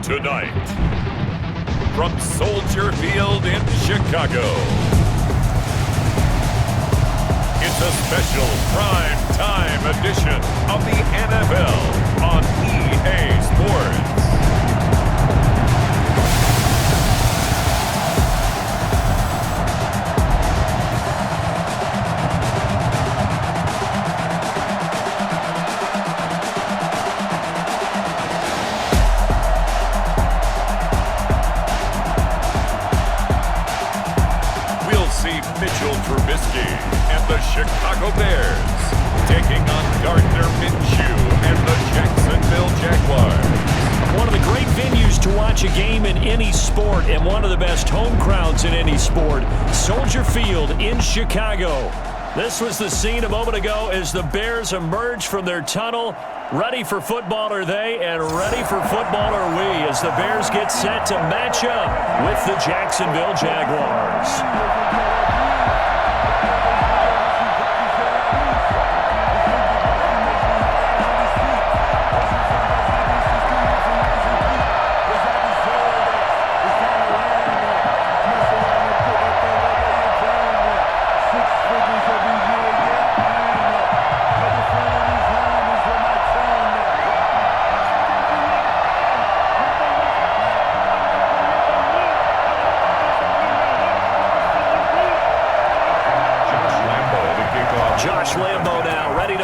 Tonight, from Soldier Field in Chicago, it's a special prime time edition of the NFL on EA Sports. And the Chicago Bears taking on Gardner Minshew and the Jacksonville Jaguars. One of the great venues to watch a game in any sport and one of the best home crowds in any sport, Soldier Field in Chicago. This was the scene a moment ago as the Bears emerged from their tunnel. Ready for football are they, and ready for football are we as the Bears get set to match up with the Jacksonville Jaguars.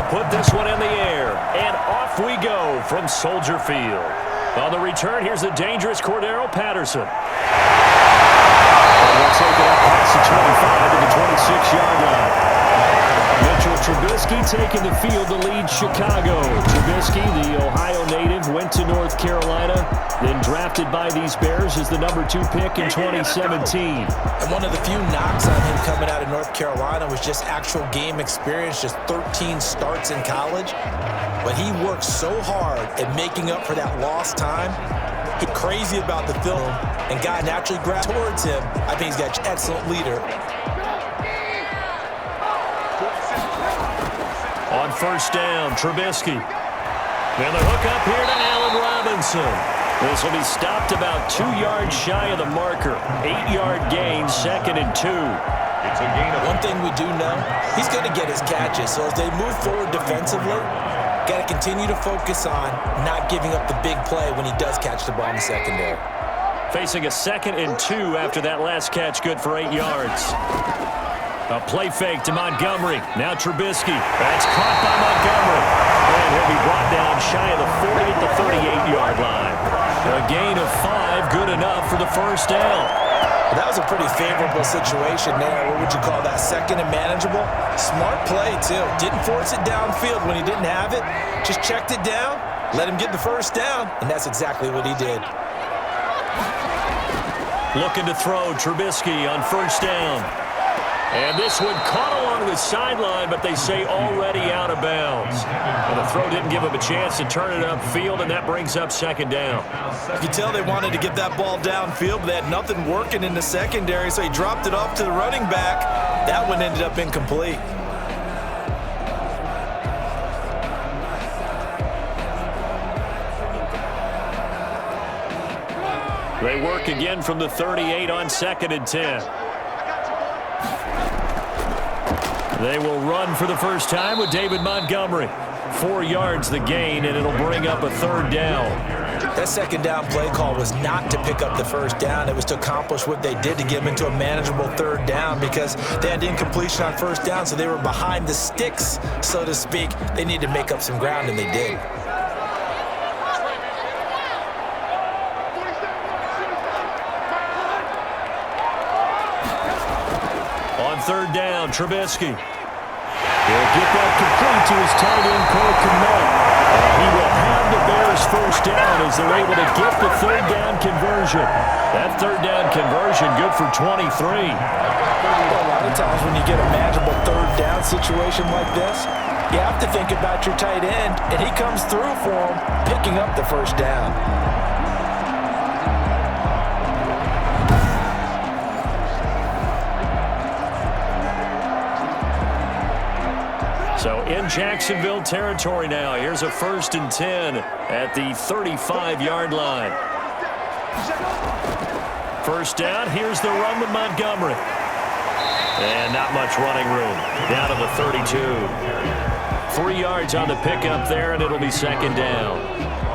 Put this one in the air, and off we go from Soldier Field. On the return, here's the dangerous Cordero Patterson. And we'll take it up past the 25 to the 26-yard line. Mitchell Trubisky taking the field to lead Chicago. Trubisky, the Ohio native, went to North Carolina, then drafted by these Bears as the number 2 pick in 2017. And one of the few knocks on him coming out of North Carolina was just actual game experience, just 13 starts in college. But he worked so hard at making up for that lost time. He's crazy about the film, and God naturally grabbed towards him. I think he's got an excellent leader. On first down, Trubisky. And the hook up here to Allen Robinson. This will be stopped about 2 yards shy of the marker. 8-yard gain, 2nd and 2. It's a gain of one thing we do know, he's going to get his catches. So as they move forward defensively, got to continue to focus on not giving up the big play when he does catch the ball in the secondary. Facing a 2nd and 2 after that last catch, good for 8 yards. A play fake to Montgomery. Now Trubisky. That's caught by Montgomery. And he'll be brought down shy of the 40 at the 38-yard line. A gain of 5, good enough for the first down. That was a pretty favorable situation there. What would you call that? 2nd and manageable? Smart play, too. Didn't force it downfield when he didn't have it. Just checked it down, let him get the first down, and that's exactly what he did. Looking to throw, Trubisky on first down. And this one caught along the sideline, but they say already out of bounds. And the throw didn't give him a chance to turn it upfield, and that brings up 2nd down. You can tell they wanted to get that ball downfield, but they had nothing working in the secondary, so he dropped it off to the running back. That one ended up incomplete. They work again from the 38 on 2nd and 10. They will run for the first time with David Montgomery. 4 yards the gain, and it'll bring up a 3rd down. That 2nd down play call was not to pick up the first down. It was to accomplish what they did to get them into a manageable 3rd down because they had incompletion on first down, so they were behind the sticks, so to speak. They needed to make up some ground, and they did. On 3rd down, Trubisky. He'll get that complete to his tight end, Cole Kmet. He will have the Bears first down as they're able to get the 3rd down conversion. That 3rd down conversion good for 23. A lot of times when you get a manageable 3rd down situation like this, you have to think about your tight end, and he comes through for him, picking up the first down. So in Jacksonville territory now. Here's a 1st and 10 at the 35-yard line. First down, here's the run with Montgomery. And not much running room. Down to the 32. 3 yards on the pickup there, and it'll be second down.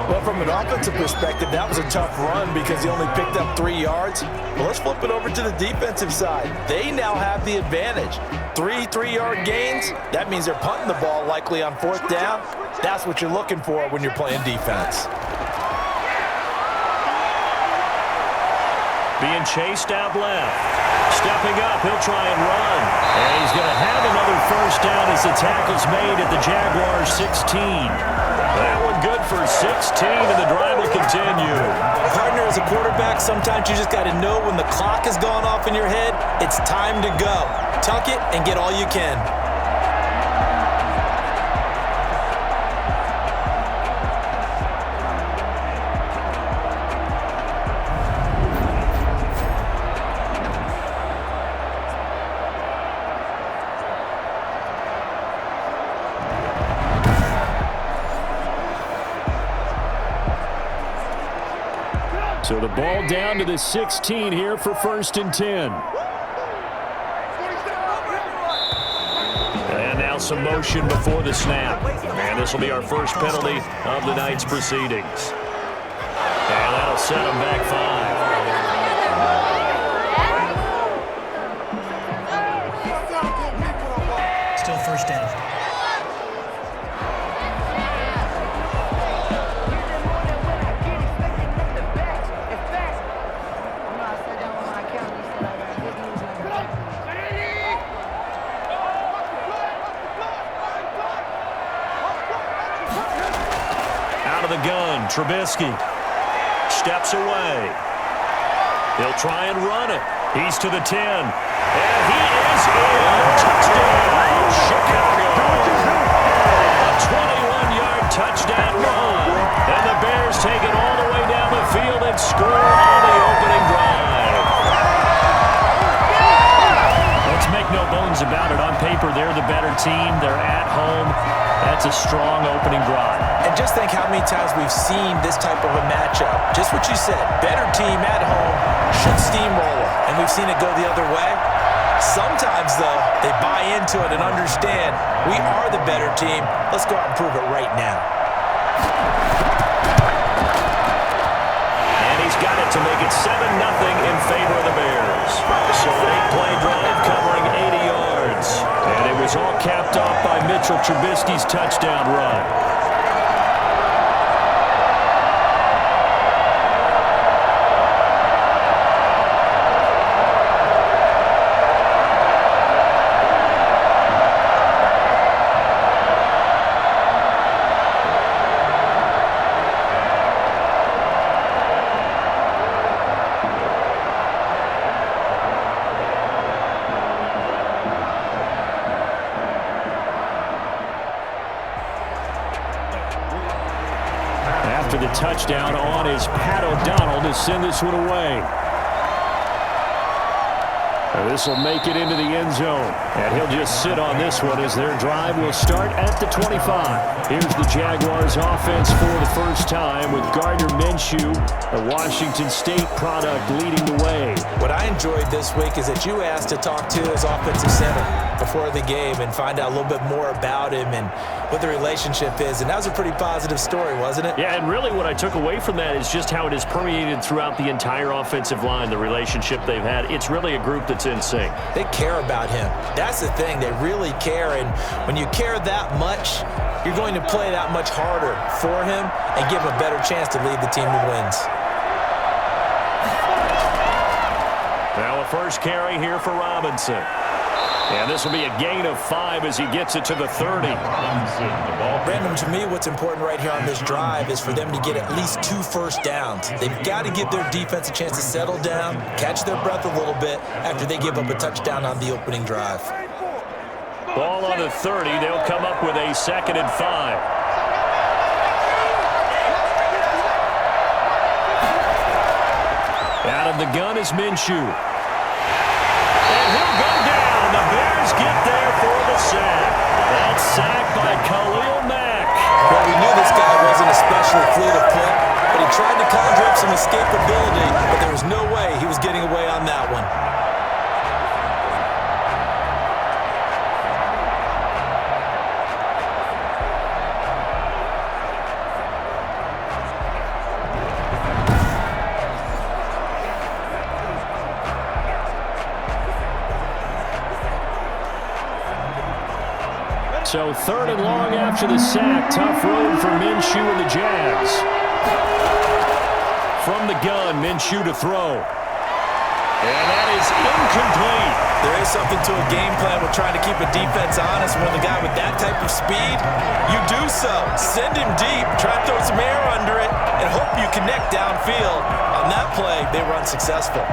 Well, from an offensive perspective, that was a tough run because he only picked up 3 yards. Well, let's flip it over to the defensive side. They now have the advantage. 3 3-yard gains, that means they're punting the ball likely on 4th down. That's what you're looking for when you're playing defense. Being chased out left. Stepping up, he'll try and run. And he's going to have another first down as the tackle's made at the Jaguars 16. That one good for 16, and the drive will continue. Partner, as a quarterback, sometimes you just got to know when the clock has gone off in your head, it's time to go. Tuck it and get all you can. So the ball down to the 16 here for 1st and 10. And now some motion before the snap. And this will be our first penalty of the night's proceedings. And that'll set them back 5. Still first down. The gun, Trubisky steps away. He'll try and run it. He's to the 10. And he is in. Touchdown, Chicago. A 21-yard touchdown run. And the Bears take it all the way down the field and score on the opening drive. Let's make no bones about it. On paper, they're the better team. They're at home. That's a strong opening drive. And just think how many times we've seen this type of a matchup. Just what you said, better team at home should steamroll, and we've seen it go the other way. Sometimes, though, they buy into it and understand we are the better team. Let's go out and prove it right now. And he's got it to make it 7-0 in favor of the Bears. So an 8-play drive covering 80 yards. And it was all capped off by Mitchell Trubisky's touchdown run. After the touchdown on is Pat O'Donnell to send this one away. This will make it into the end zone. And he'll just sit on this one as their drive will start at the 25. Here's the Jaguars offense for the first time with Gardner Minshew, a Washington State product, leading the way. What I enjoyed this week is that you asked to talk to his offensive center before the game and find out a little bit more about him and what the relationship is. And that was a pretty positive story, wasn't it? Yeah, and really what I took away from that is just how it has permeated throughout the entire offensive line, the relationship they've had. It's really a group that's in sync. They care about him. That's the thing. They really care. And when you care that much, you're going to play that much harder for him and give him a better chance to lead the team to wins. Now a first carry here for Robinson. And this will be a gain of 5 as he gets it to the 30. Brandon, to me, what's important right here on this drive is for them to get at least 2 first downs. They've got to give their defense a chance to settle down, catch their breath a little bit after they give up a touchdown on the opening drive. Ball on the 30. They'll come up with a 2nd and 5. Out of the gun is Minshew. And he'll go down. The Bears get there for the sack. That's sacked by Khalil Mack. Well, we knew this guy wasn't especially fleet of foot, but he tried to conjure up some escapability, but there was no way he was getting away on that one. So 3rd and long after the sack. Tough road for Minshew and the Jags. From the gun, Minshew to throw. And that is incomplete. There is something to a game plan with trying to keep a defense honest. When the guy with that type of speed, you do so. Send him deep, try to throw some air under it, and hope you connect downfield. On that play, they were unsuccessful.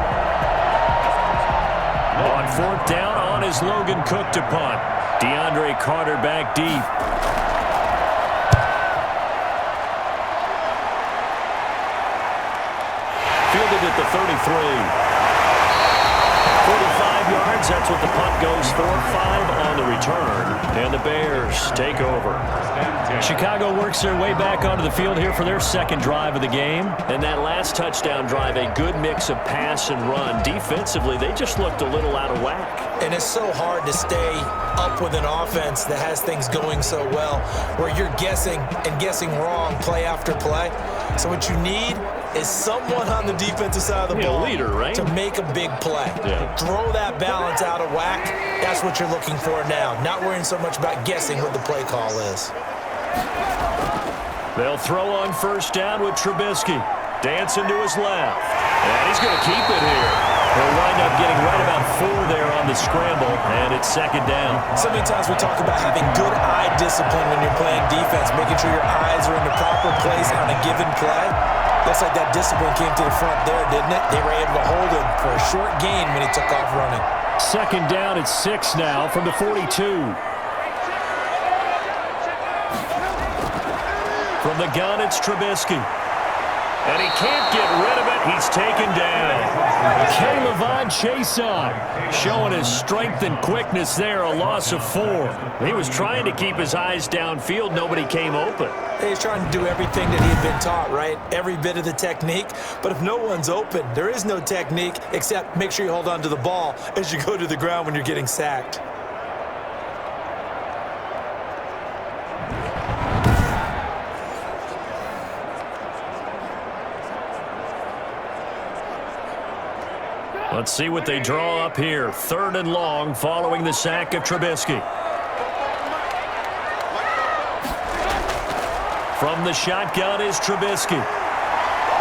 On 4th down, on is Logan Cook to punt. DeAndre Carter back deep. Fielded at the 33. 45 yards, that's what the punt goes for. 5 on the return, and the Bears take over. Chicago works their way back onto the field here for their second drive of the game. And that last touchdown drive, a good mix of pass and run. Defensively, they just looked a little out of whack. And it's so hard to stay up with an offense that has things going so well, where you're guessing and guessing wrong play after play. So what you need is someone on the defensive side of the ball, leader, right? To make a big play. Yeah. Throw that balance out of whack. That's what you're looking for now. Not worrying so much about guessing what the play call is. They'll throw on 1st down with Trubisky. Dancing to his left. And he's going to keep it here. He'll wind up getting right about 4 there on the scramble, and it's 2nd down. So many times we talk about having good eye discipline when you're playing defense, making sure your eyes are in the proper place on a given play. Looks like that discipline came to the front there, didn't it? They were able to hold him for a short gain when he took off running. 2nd down at 6 now from the 42. From the gun, it's Trubisky. And he can't get rid of it. He's taken down. K'Lavon Chaisson showing his strength and quickness there. A loss of 4. He was trying to keep his eyes downfield. Nobody came open. He's trying to do everything that he had been taught, right? Every bit of the technique. But if no one's open, there is no technique except make sure you hold on to the ball as you go to the ground when you're getting sacked. Let's see what they draw up here. 3rd and long following the sack of Trubisky. From the shotgun is Trubisky.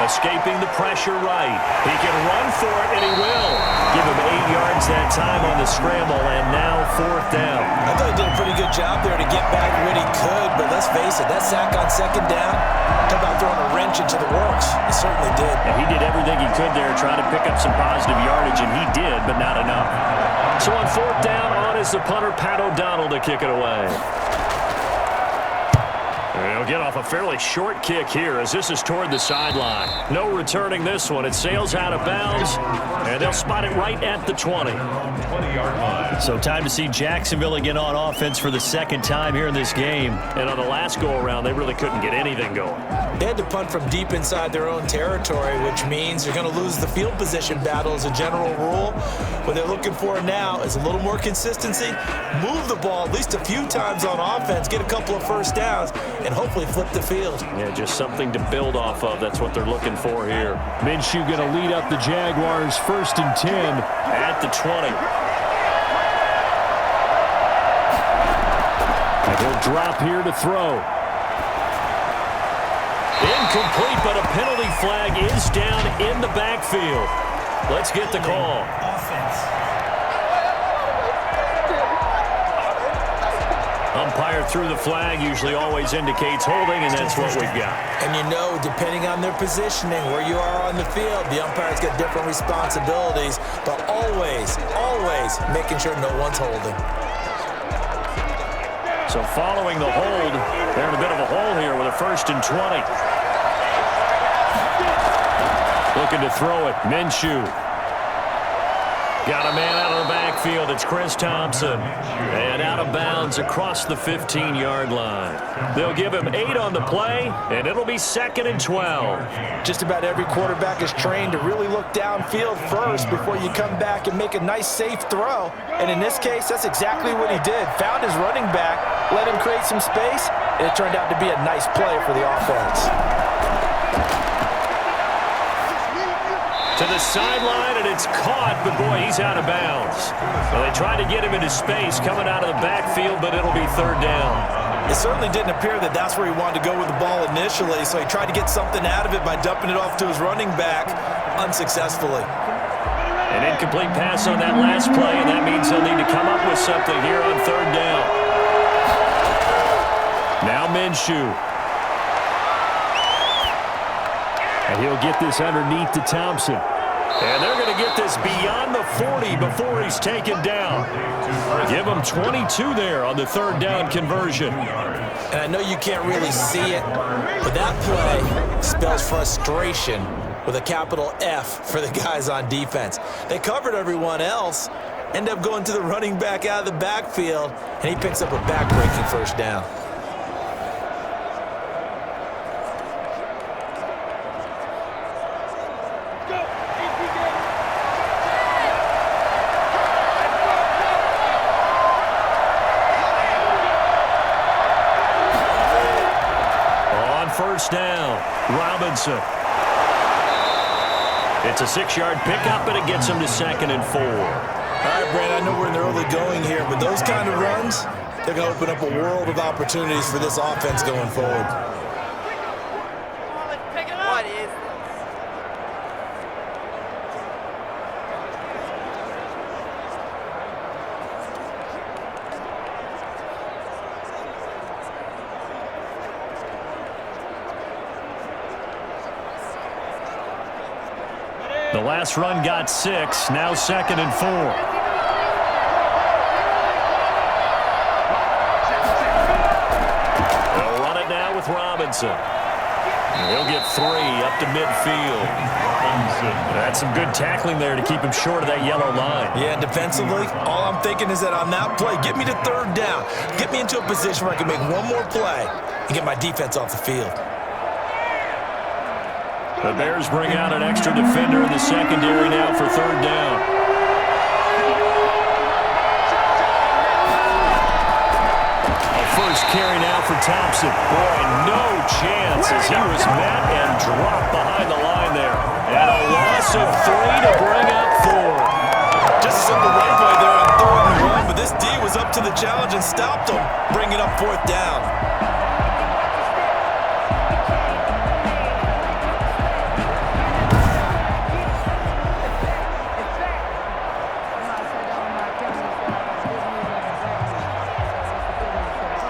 Escaping the pressure right. He can run for it, and he will. Give him 8 yards that time on the scramble, and now 4th down. I thought he did a pretty good job there to get back when he could, but let's face it, that sack on 2nd down, talk about throwing a wrench into the works. He certainly did. And he did everything he could there, trying to pick up some positive yardage, and he did, but not enough. So on 4th down, on is the punter, Pat O'Donnell, to kick it away. They'll get off a fairly short kick here as this is toward the sideline. No returning this one. It sails out of bounds, and they'll spot it right at the 20. 20-yard line. So time to see Jacksonville again on offense for the 2nd time here in this game. And on the last go-around, they really couldn't get anything going. They had to punt from deep inside their own territory, which means you're going to lose the field position battle as a general rule. What they're looking for now is a little more consistency, move the ball at least a few times on offense, get a couple of 1st downs, and hopefully flip the field. Yeah, just something to build off of. That's what they're looking for here. Minshew going to lead up the Jaguars 1st and 10 at the 20. And he'll drop here to throw. Incomplete, but a penalty flag is down in the backfield. Let's get the call. Umpire threw the flag, usually always indicates holding, and that's what we've got. And you know, depending on their positioning, where you are on the field, the umpire's got different responsibilities, but always, always making sure no one's holding. So following the hold, they're in a bit of a hole here with a 1st and 20. Looking to throw it, Minshew. Got a man out of the backfield. It's Chris Thompson. And out of bounds across the 15-yard line. They'll give him 8 on the play, and it'll be 2nd and 12. Just about every quarterback is trained to really look downfield first before you come back and make a nice, safe throw. And in this case, that's exactly what he did. Found his running back, let him create some space, and it turned out to be a nice play for the offense. To the sideline, and it's caught, but boy, he's out of bounds. Well, they tried to get him into space coming out of the backfield, but it'll be 3rd down. It certainly didn't appear that that's where he wanted to go with the ball initially, so he tried to get something out of it by dumping it off to his running back unsuccessfully. An incomplete pass on that last play, and that means they'll need to come up with something here on 3rd down. Now Minshew. And he'll get this underneath to Thompson. And they're going to get this beyond the 40 before he's taken down. Give him 22 there on the 3rd down conversion. And I know you can't really see it, but that play spells frustration with a capital F for the guys on defense. They covered everyone else, end up going to the running back out of the backfield, and he picks up a back-breaking 1st down. Down, Robinson. It's a 6-yard pickup, and it gets him to 2nd and 4. All right, Brand, I know we're in the early going here, but those kind of runs, they're going to open up a world of opportunities for this offense going forward. What is The last run got 6, now 2nd and 4. They'll run it now with Robinson. He'll get 3 up to midfield. That's some good tackling there to keep him short of that yellow line. Yeah, defensively, all I'm thinking is that on that play, get me to 3rd down. Get me into a position where I can make one more play and get my defense off the field. The Bears bring out an extra defender in the secondary now for 3rd down. A first carry now for Thompson. Boy, no chance as he was met and dropped behind the line there. And a loss of 3 to bring up 4. Just a simple run play there on 3rd and 1, but this D was up to the challenge and stopped him, bringing up 4th down.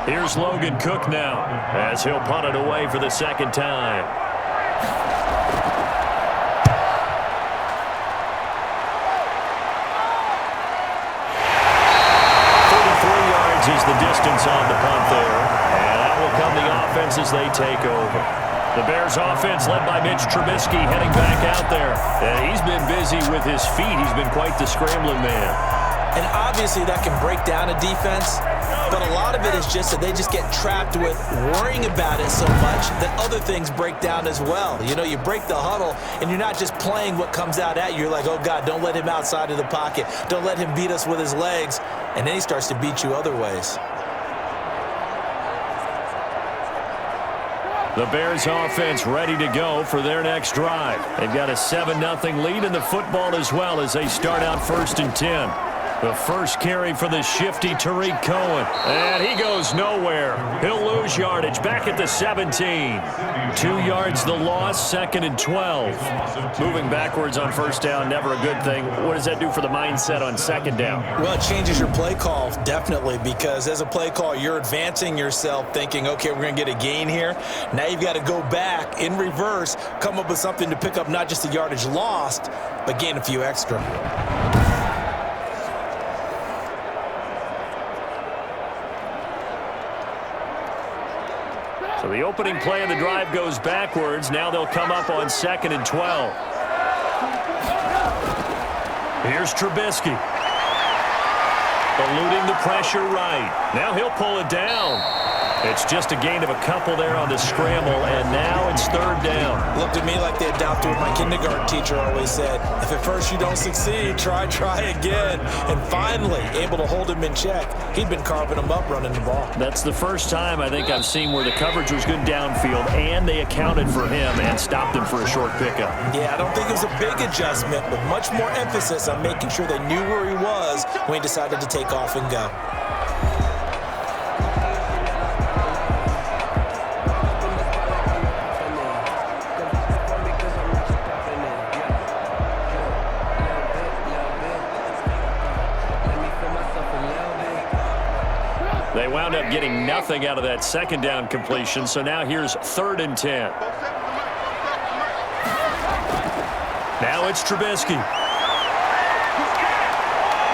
Here's Logan Cook now as he'll punt it away for the 2nd time. 33 yards is the distance on the punt there. And that will come the offense as they take over. The Bears offense led by Mitch Trubisky heading back out there. And he's been busy with his feet. He's been quite the scrambling man. And obviously that can break down a defense, but a lot of it is just that they just get trapped with worrying about it so much that other things break down as well. You know, you break the huddle, and you're not just playing what comes out at you. You're like, oh, God, don't let him outside of the pocket. Don't let him beat us with his legs. And then he starts to beat you other ways. The Bears offense ready to go for their next drive. They've got a 7-0 lead in the football as well as they start out 1st and 10. The first carry for the shifty Tariq Cohen. And he goes nowhere. He'll lose yardage back at the 17. 2 yards the loss, 2nd and 12. Moving backwards on 1st down, never a good thing. What does that do for the mindset on 2nd down? Well, it changes your play call, definitely, because as a play call, you're advancing yourself thinking, okay, we're going to get a gain here. Now you've got to go back in reverse, come up with something to pick up not just the yardage lost, but gain a few extra. So the opening play of the drive goes backwards. Now they'll come up on 2nd and 12. Here's Trubisky. Eluding the pressure right. Now he'll pull it down. It's just a gain of a couple there on the scramble, and now it's third down. Looked at me like they adopted what my kindergarten teacher always said. If at first you don't succeed, try again. And finally, able to hold him in check. He'd been carving him up running the ball. That's the first time I think I've seen where the coverage was good downfield, and they accounted for him and stopped him for a short pickup. Yeah, I don't think it was a big adjustment, but much more emphasis on making sure they knew where he was when he decided to take off and go. They wound up getting nothing out of that second down completion, so now here's 3rd and 10. Now it's Trubisky.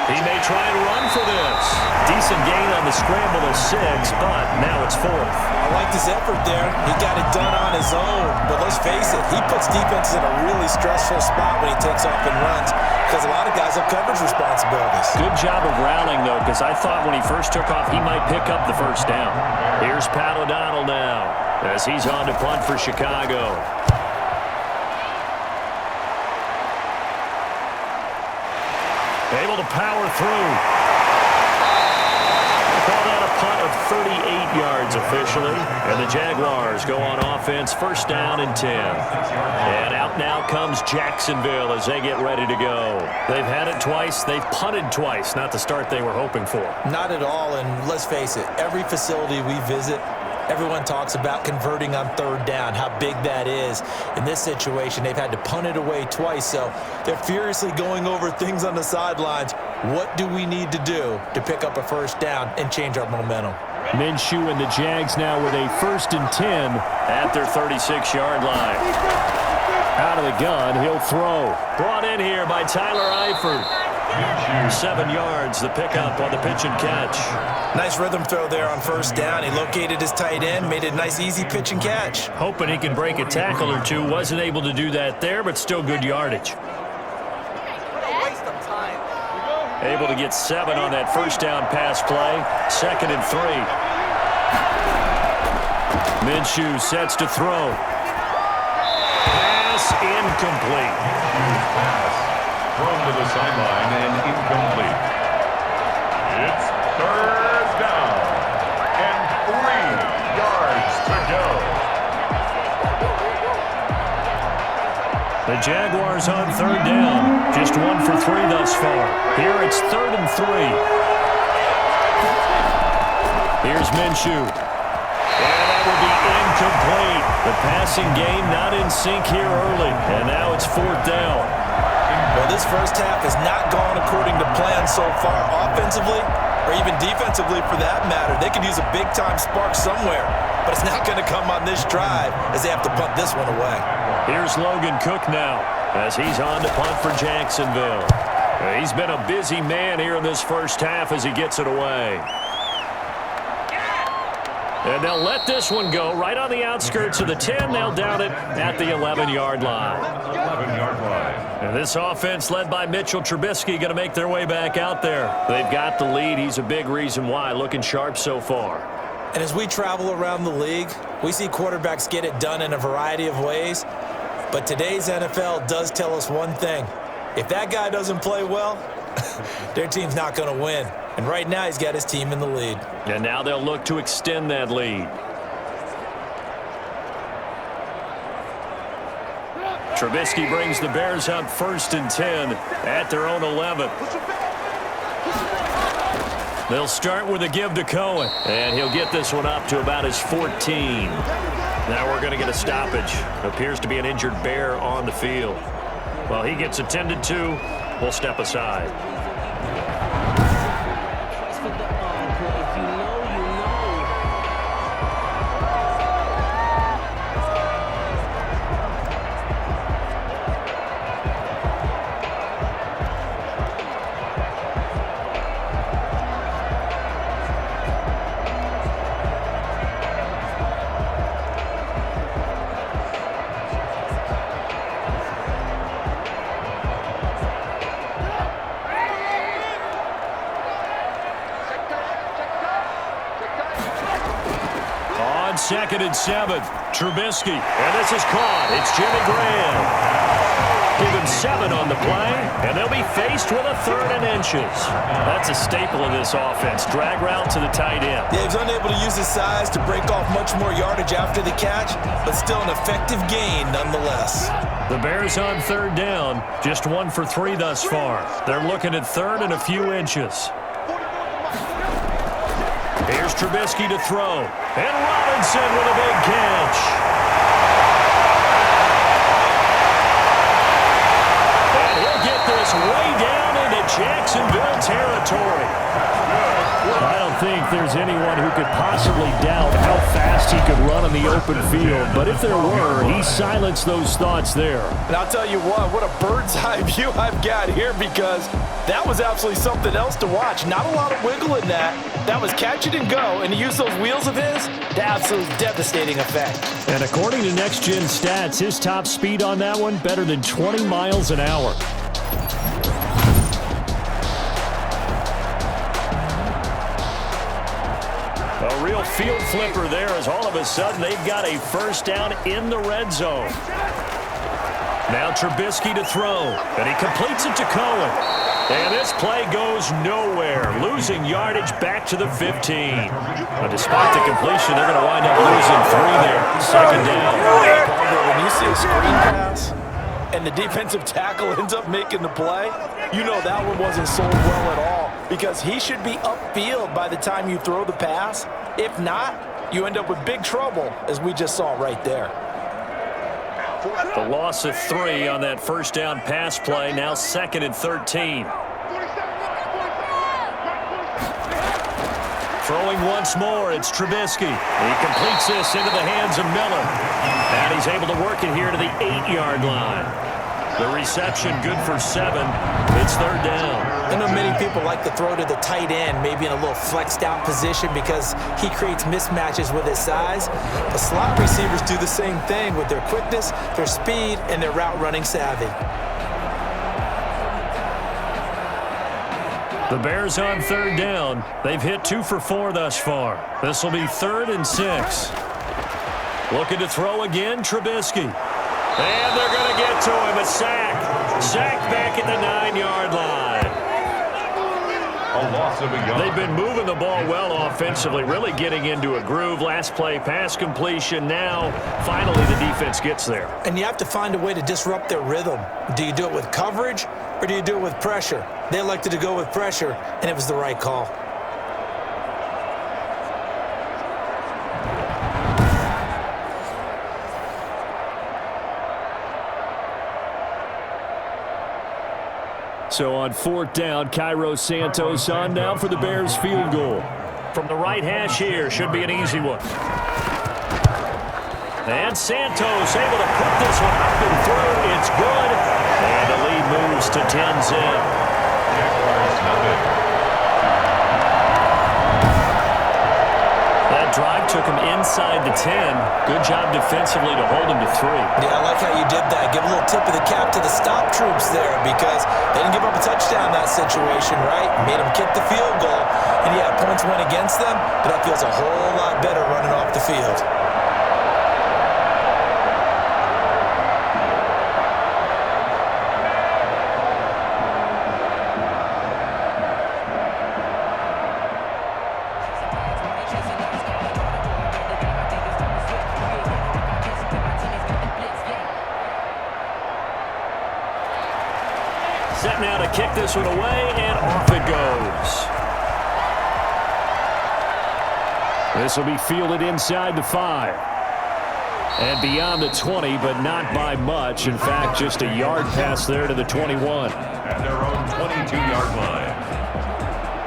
He may try and run for this. Decent gain on the scramble of 6, but now it's 4th. I liked his effort there. He got it done on his own. But let's face it, he puts defenses in a really stressful spot when he takes off and runs because a lot of guys have coverage responsibilities. Good job of rallying, though, because I thought when he first took off, he might pick up the first down. Here's Pat O'Donnell now as he's on to punt for Chicago. Able to power through. Call that a punt of 38 yards officially. And the Jaguars go on offense, 1st down and 10. And out now comes Jacksonville as they get ready to go. They've had it twice. They've punted twice. Not the start they were hoping for. Not at all, and let's face it, every facility we visit, everyone talks about converting on 3rd down, how big that is. In this situation, they've had to punt it away twice, so they're furiously going over things on the sidelines. What do we need to do to pick up a 1st down and change our momentum? Minshew and the Jags now with a 1st and 10 at their 36-yard line. Out of the gun, he'll throw. Brought in here by Tyler Eifert. 7 yards, the pickup on the pitch and catch. Nice rhythm throw there on 1st down. He located his tight end, made it a nice, easy pitch and catch. Hoping he can break a tackle or two. Wasn't able to do that there, but still good yardage. Able to get 7 on that 1st down pass play. 2nd and 3. Minshew sets to throw. Pass incomplete. Thrown to the sideline and incomplete. It's 3rd down and 3 yards to go. The Jaguars on 3rd down. Just 1 for 3 thus far. Here it's 3rd and 3. Here's Minshew. And that will be incomplete. The passing game not in sync here early. And now it's 4th down. Well, this first half has not gone according to plan so far, offensively or even defensively for that matter. They could use a big-time spark somewhere, but it's not going to come on this drive as they have to punt this one away. Here's Logan Cook now as he's on to punt for Jacksonville. He's been a busy man here in this first half as he gets it away. And they'll let this one go right on the outskirts of the 10. They'll down it at the 11-yard line. 11-yard line. And this offense led by Mitchell Trubisky going to make their way back out there. They've got the lead. He's a big reason why. Looking sharp so far. And as we travel around the league, we see quarterbacks get it done in a variety of ways. But today's NFL does tell us one thing. If that guy doesn't play well, their team's not going to win. And right now, he's got his team in the lead. And now they'll look to extend that lead. Trubisky brings the Bears up 1st and 10 at their own 11. They'll start with a give to Cohen. And he'll get this one up to about his 14. Now we're going to get a stoppage. Appears to be an injured Bear on the field. While he gets attended to, we'll step aside. 2nd and 7. Trubisky, and this is caught. It's Jimmy Graham. Give him 7 on the play, and they'll be faced with a 3rd and inches. That's a staple of this offense. Drag route to the tight end. Yeah, he's unable to use his size to break off much more yardage after the catch, but still an effective gain nonetheless. The Bears on 3rd down, just 1 for 3 thus far. They're looking at 3rd and a few inches. Here's Trubisky to throw, and Robinson with a big catch. This way down into Jacksonville territory. I don't think there's anyone who could possibly doubt how fast he could run on the open field, but if there were, he silenced those thoughts there. And I'll tell you what a bird's eye view I've got here, because that was absolutely something else to watch. Not a lot of wiggle in that. That was catch it and go, and to use those wheels of his, the absolute devastating effect. And according to Next Gen Stats, his top speed on that one, better than 20 miles an hour. A real field flipper there, as all of a sudden they've got a 1st down in the red zone. Now Trubisky to throw, and he completes it to Cohen. And this play goes nowhere, losing yardage back to the 15. Now, despite the completion, they're going to wind up losing 3 there. 2nd down. When you see a screen pass and the defensive tackle ends up making the play, you know that one wasn't sold well at all, because he should be upfield by the time you throw the pass. If not, you end up with big trouble, as we just saw right there. The loss of 3 on that 1st down pass play, now 2nd and 13. Throwing once more, it's Trubisky. He completes this into the hands of Miller. And he's able to work it here to the 8-yard line. The reception good for 7. It's 3rd down. I know many people like to throw to the tight end, maybe in a little flexed out position, because he creates mismatches with his size. The slot receivers do the same thing with their quickness, their speed, and their route running savvy. The Bears on 3rd down. They've hit 2 for 4 thus far. This will be 3rd and 6. Looking to throw again, Trubisky. And they're going to get to him. A sack. Sacked back at the 9-yard line. A loss of a yard. They've been moving the ball well offensively, really getting into a groove. Last play, pass completion. Now, finally, the defense gets there. And you have to find a way to disrupt their rhythm. Do you do it with coverage, or do you do it with pressure? They elected to go with pressure, and it was the right call. So on 4th down, Cairo Santos on now for the Bears field goal. From the right hash here, should be an easy one. And Santos able to put this one up and through. It's good. And the lead moves to 10-zip. That drive took him inside the 10. Good job defensively to hold him to 3. Yeah, I like how you did that. Give a little tip of the cap to the stop troops there, because they didn't give up a touchdown in that situation, right? Made them kick the field goal. And yeah, points went against them, but that feels a whole lot better running off the field. Set now to kick this one away, and off it goes. This will be fielded inside the 5. And beyond the 20, but not by much. In fact, just a yard pass there to the 21. At their own 22-yard line.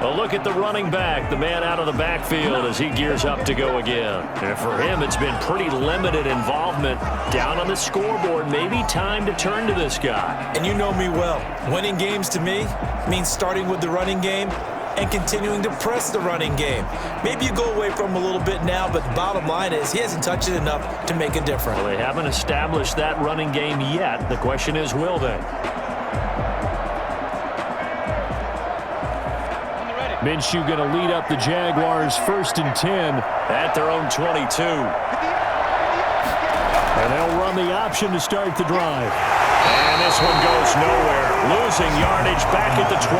A look at the running back, the man out of the backfield as he gears up to go again. And for him, it's been pretty limited involvement down on the scoreboard. Maybe time to turn to this guy. And you know me well. Winning games to me means starting with the running game and continuing to press the running game. Maybe you go away from him a little bit now, but the bottom line is he hasn't touched it enough to make a difference. Well, they haven't established that running game yet. The question is, will they? Minshew going to lead up the Jaguars 1st and 10 at their own 22. And they'll run the option to start the drive. And this one goes nowhere. Losing yardage back at the 22.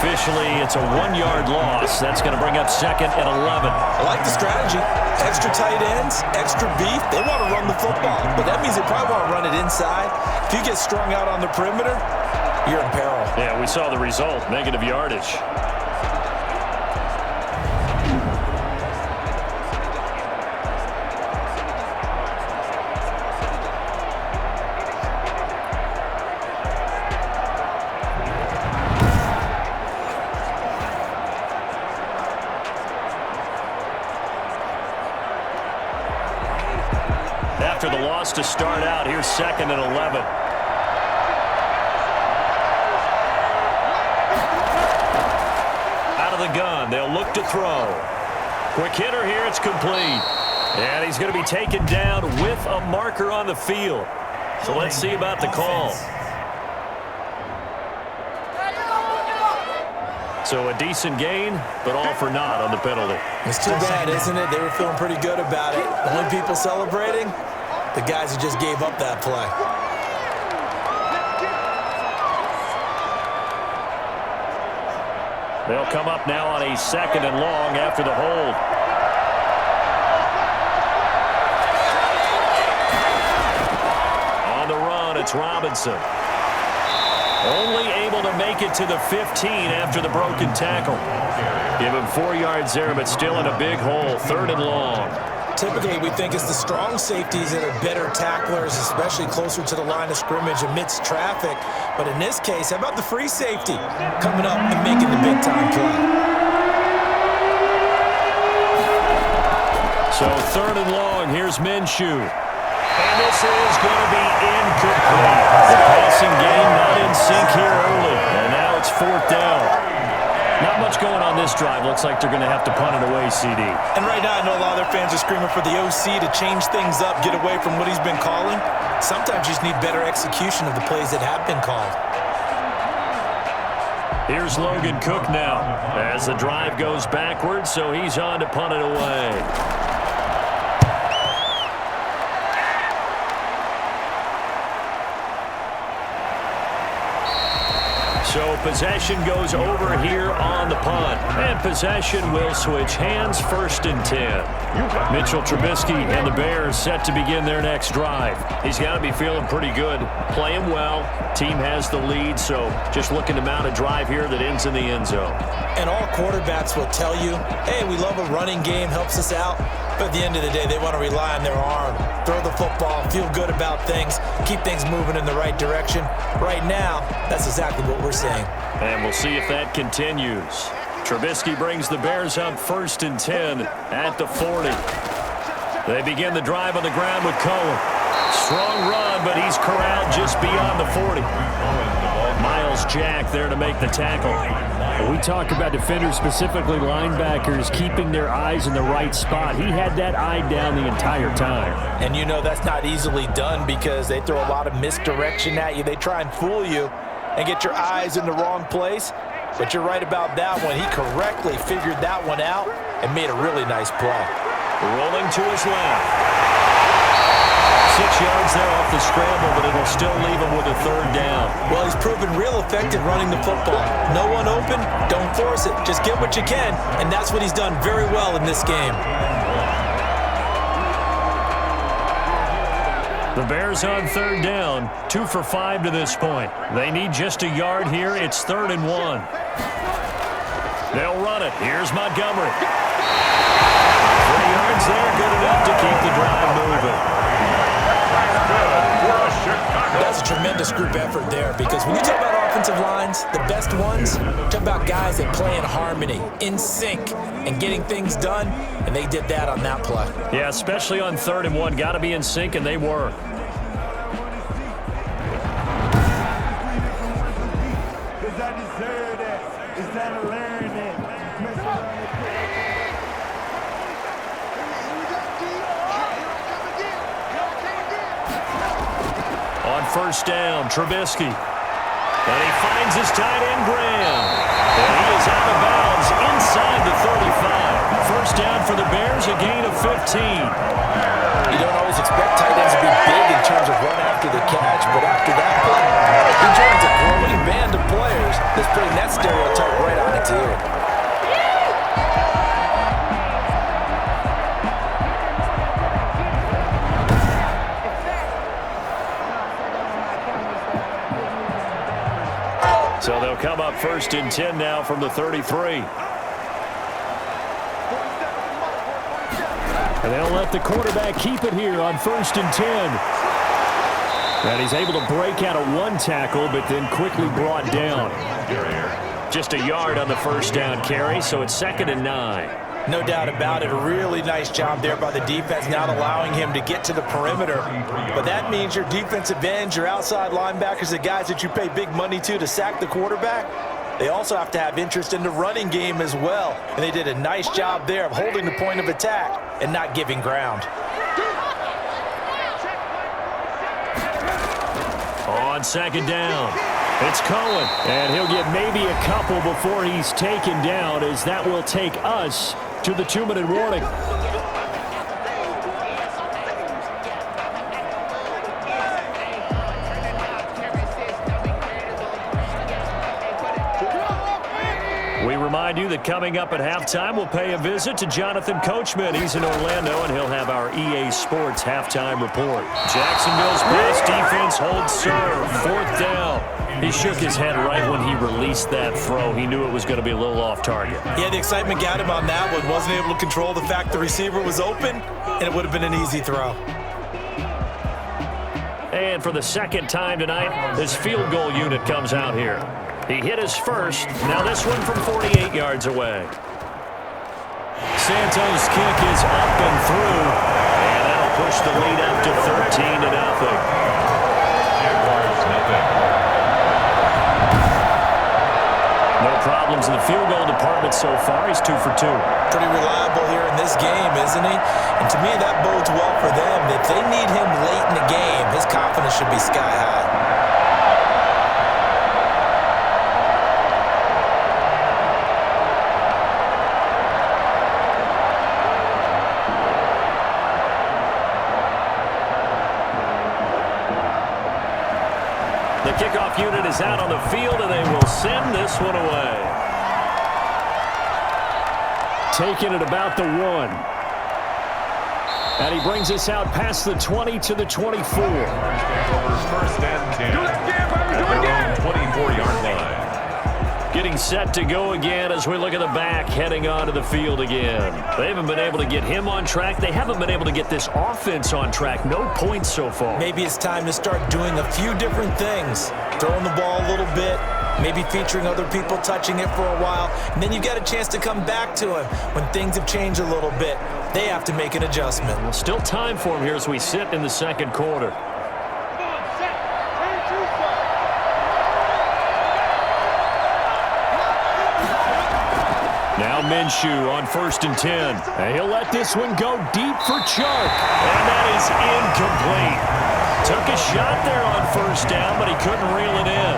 Officially, it's a 1-yard loss. That's going to bring up 2nd and 11. I like the strategy. Extra tight ends, extra beef. They want to run the football, but that means they probably want to run it inside. If you get strung out on the perimeter, you're in peril. Yeah, we saw the result. Negative yardage. After the loss to start out, here's 2nd and 11. Out of the gun, they'll look to throw. Quick hitter here, it's complete. And he's going to be taken down with a marker on the field. So let's see about the call. So a decent gain, but all for naught on the penalty. It's too bad, isn't it? They were feeling pretty good about it. The only people celebrating, the guys who just gave up that play. They'll come up now on a 2nd and long after the hold. On the run, it's Robinson. Only able to make it to the 15 after the broken tackle. Give him 4 yards there, but still in a big hole. 3rd and long. Typically, we think it's the strong safeties that are better tacklers, especially closer to the line of scrimmage amidst traffic. But in this case, how about the free safety coming up and making the big-time play? So 3rd and long, here's Minshew. And this is going to be incomplete. The passing game not in sync here early. And now it's 4th down. Not much going on this drive. Looks like they're going to have to punt it away, CD. And right now, I know a lot of their fans are screaming for the OC to change things up, get away from what he's been calling. Sometimes you just need better execution of the plays that have been called. Here's Logan Cook now as the drive goes backwards, so he's on to punt it away. So possession goes over here on the punt. And possession will switch hands, 1st and 10. Mitchell Trubisky and the Bears set to begin their next drive. He's got to be feeling pretty good, playing well. Team has the lead, so just looking to mount a drive here that ends in the end zone. And all quarterbacks will tell you, hey, we love a running game, helps us out. But at the end of the day, they want to rely on their arm, throw the football, feel good about things, keep things moving in the right direction. Right now, that's exactly what we're seeing. And we'll see if that continues. Trubisky brings the Bears up 1st and 10 at the 40. They begin the drive on the ground with Cohen. Strong run, but he's corralled just beyond the 40. Miles Jack there to make the tackle. We talk about defenders, specifically linebackers, keeping their eyes in the right spot. He had that eye down the entire time. And you know that's not easily done because they throw a lot of misdirection at you. They try and fool you and get your eyes in the wrong place. But you're right about that one. He correctly figured that one out and made a really nice play. Rolling to his left. 6 yards there off the scramble, but it'll still leave him with a 3rd down. Well, he's proven real effective running the football. No one open, don't force it. Just get what you can, and that's what he's done very well in this game. The Bears on 3rd down, 2 for 5 to this point. They need just a yard here. It's 3rd and 1. They'll run it. Here's Montgomery. 3 yards there, good enough to keep the drive moving. That's a tremendous group effort there because when you talk about offensive lines, the best ones, talk about guys that play in harmony, in sync, and getting things done, and they did that on that play. Yeah, especially on 3rd and 1. Got to be in sync, and they were. Does that deserve that? Is that a learn it? On 1st down, Trubisky. And he finds his tight end, Graham. And he is out of bounds inside the 35. First down for the Bears, a gain of 15. You don't always expect tight ends to be big in terms of run after the catch, but after that play, he joins a growing band of players that's putting that stereotype right on its ear. So they'll come up first and 10 now from the 33. And they'll let the quarterback keep it here on first and 10. And he's able to break out of one tackle, but then quickly brought down. Just a yard on the first down carry, so it's 2nd and 9. No doubt about it. A really nice job there by the defense, not allowing him to get to the perimeter. But that means your defensive ends, your outside linebackers, the guys that you pay big money to sack the quarterback, they also have to have interest in the running game as well. And they did a nice job there of holding the point of attack and not giving ground. On 2nd down, it's Cohen. And he'll get maybe a couple before he's taken down, as that will take us to the 2-minute warning. We remind you that coming up at halftime, we'll pay a visit to Jonathan Coachman. He's in Orlando, and he'll have our EA Sports halftime report. Jacksonville's pass defense holds serve. 4th down. He shook his head right when he released that throw. He knew it was going to be a little off target. Yeah, the excitement got him on that one. Wasn't able to control the fact the receiver was open, and it would have been an easy throw. And for the 2nd time tonight, his field goal unit comes out here. He hit his first. Now this one from 48 yards away. Santos' kick is up and through. And that'll push the lead up to 13-0. No problems in the field goal department so far. He's 2 for 2. Pretty reliable here in this game, isn't he? And to me, that bodes well for them. If they need him late in the game, his confidence should be sky high. The kickoff unit is out on the field, and they will send this one away. Taking it about the 1. And he brings us out past the 20 to the 24. First and 10 at their own 24-yard line. Getting set to go again as we look at the back, heading onto the field again. They haven't been able to get him on track. They haven't been able to get this offense on track. No points so far. Maybe it's time to start doing a few different things. Throwing the ball a little bit, maybe featuring other people touching it for a while, and then you've got a chance to come back to him when things have changed a little bit. They have to make an adjustment. Well, still time for him here as we sit in the 2nd quarter. Now Minshew on 1st and 10. And he'll let this one go deep for Chark. And that is incomplete. Took a shot there on 1st down, but he couldn't reel it in.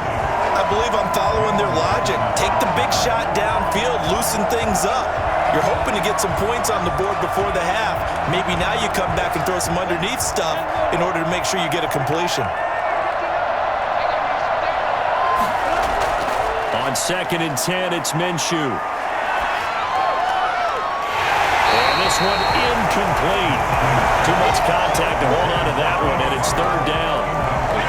I believe I'm following their logic. Take the big shot downfield, loosen things up. You're hoping to get some points on the board before the half. Maybe now you come back and throw some underneath stuff in order to make sure you get a completion. On 2nd and 10, it's Minshew. This one incomplete. Too much contact to hold on to that one, and it's 3rd down.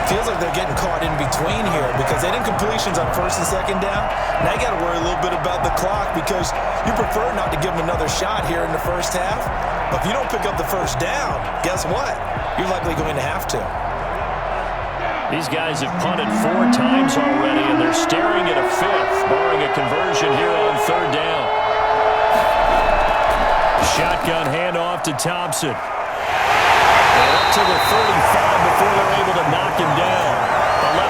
Feels like they're getting caught in between here because they didn't completions on 1st and 2nd down. Now you got to worry a little bit about the clock because you prefer not to give them another shot here in the first half. But if you don't pick up the 1st down, guess what? You're likely going to have to. These guys have punted 4 times already, and they're staring at a 5th, barring a conversion here on 3rd down. Shotgun handoff to Thompson. And up to the 35 before they're able to knock him down.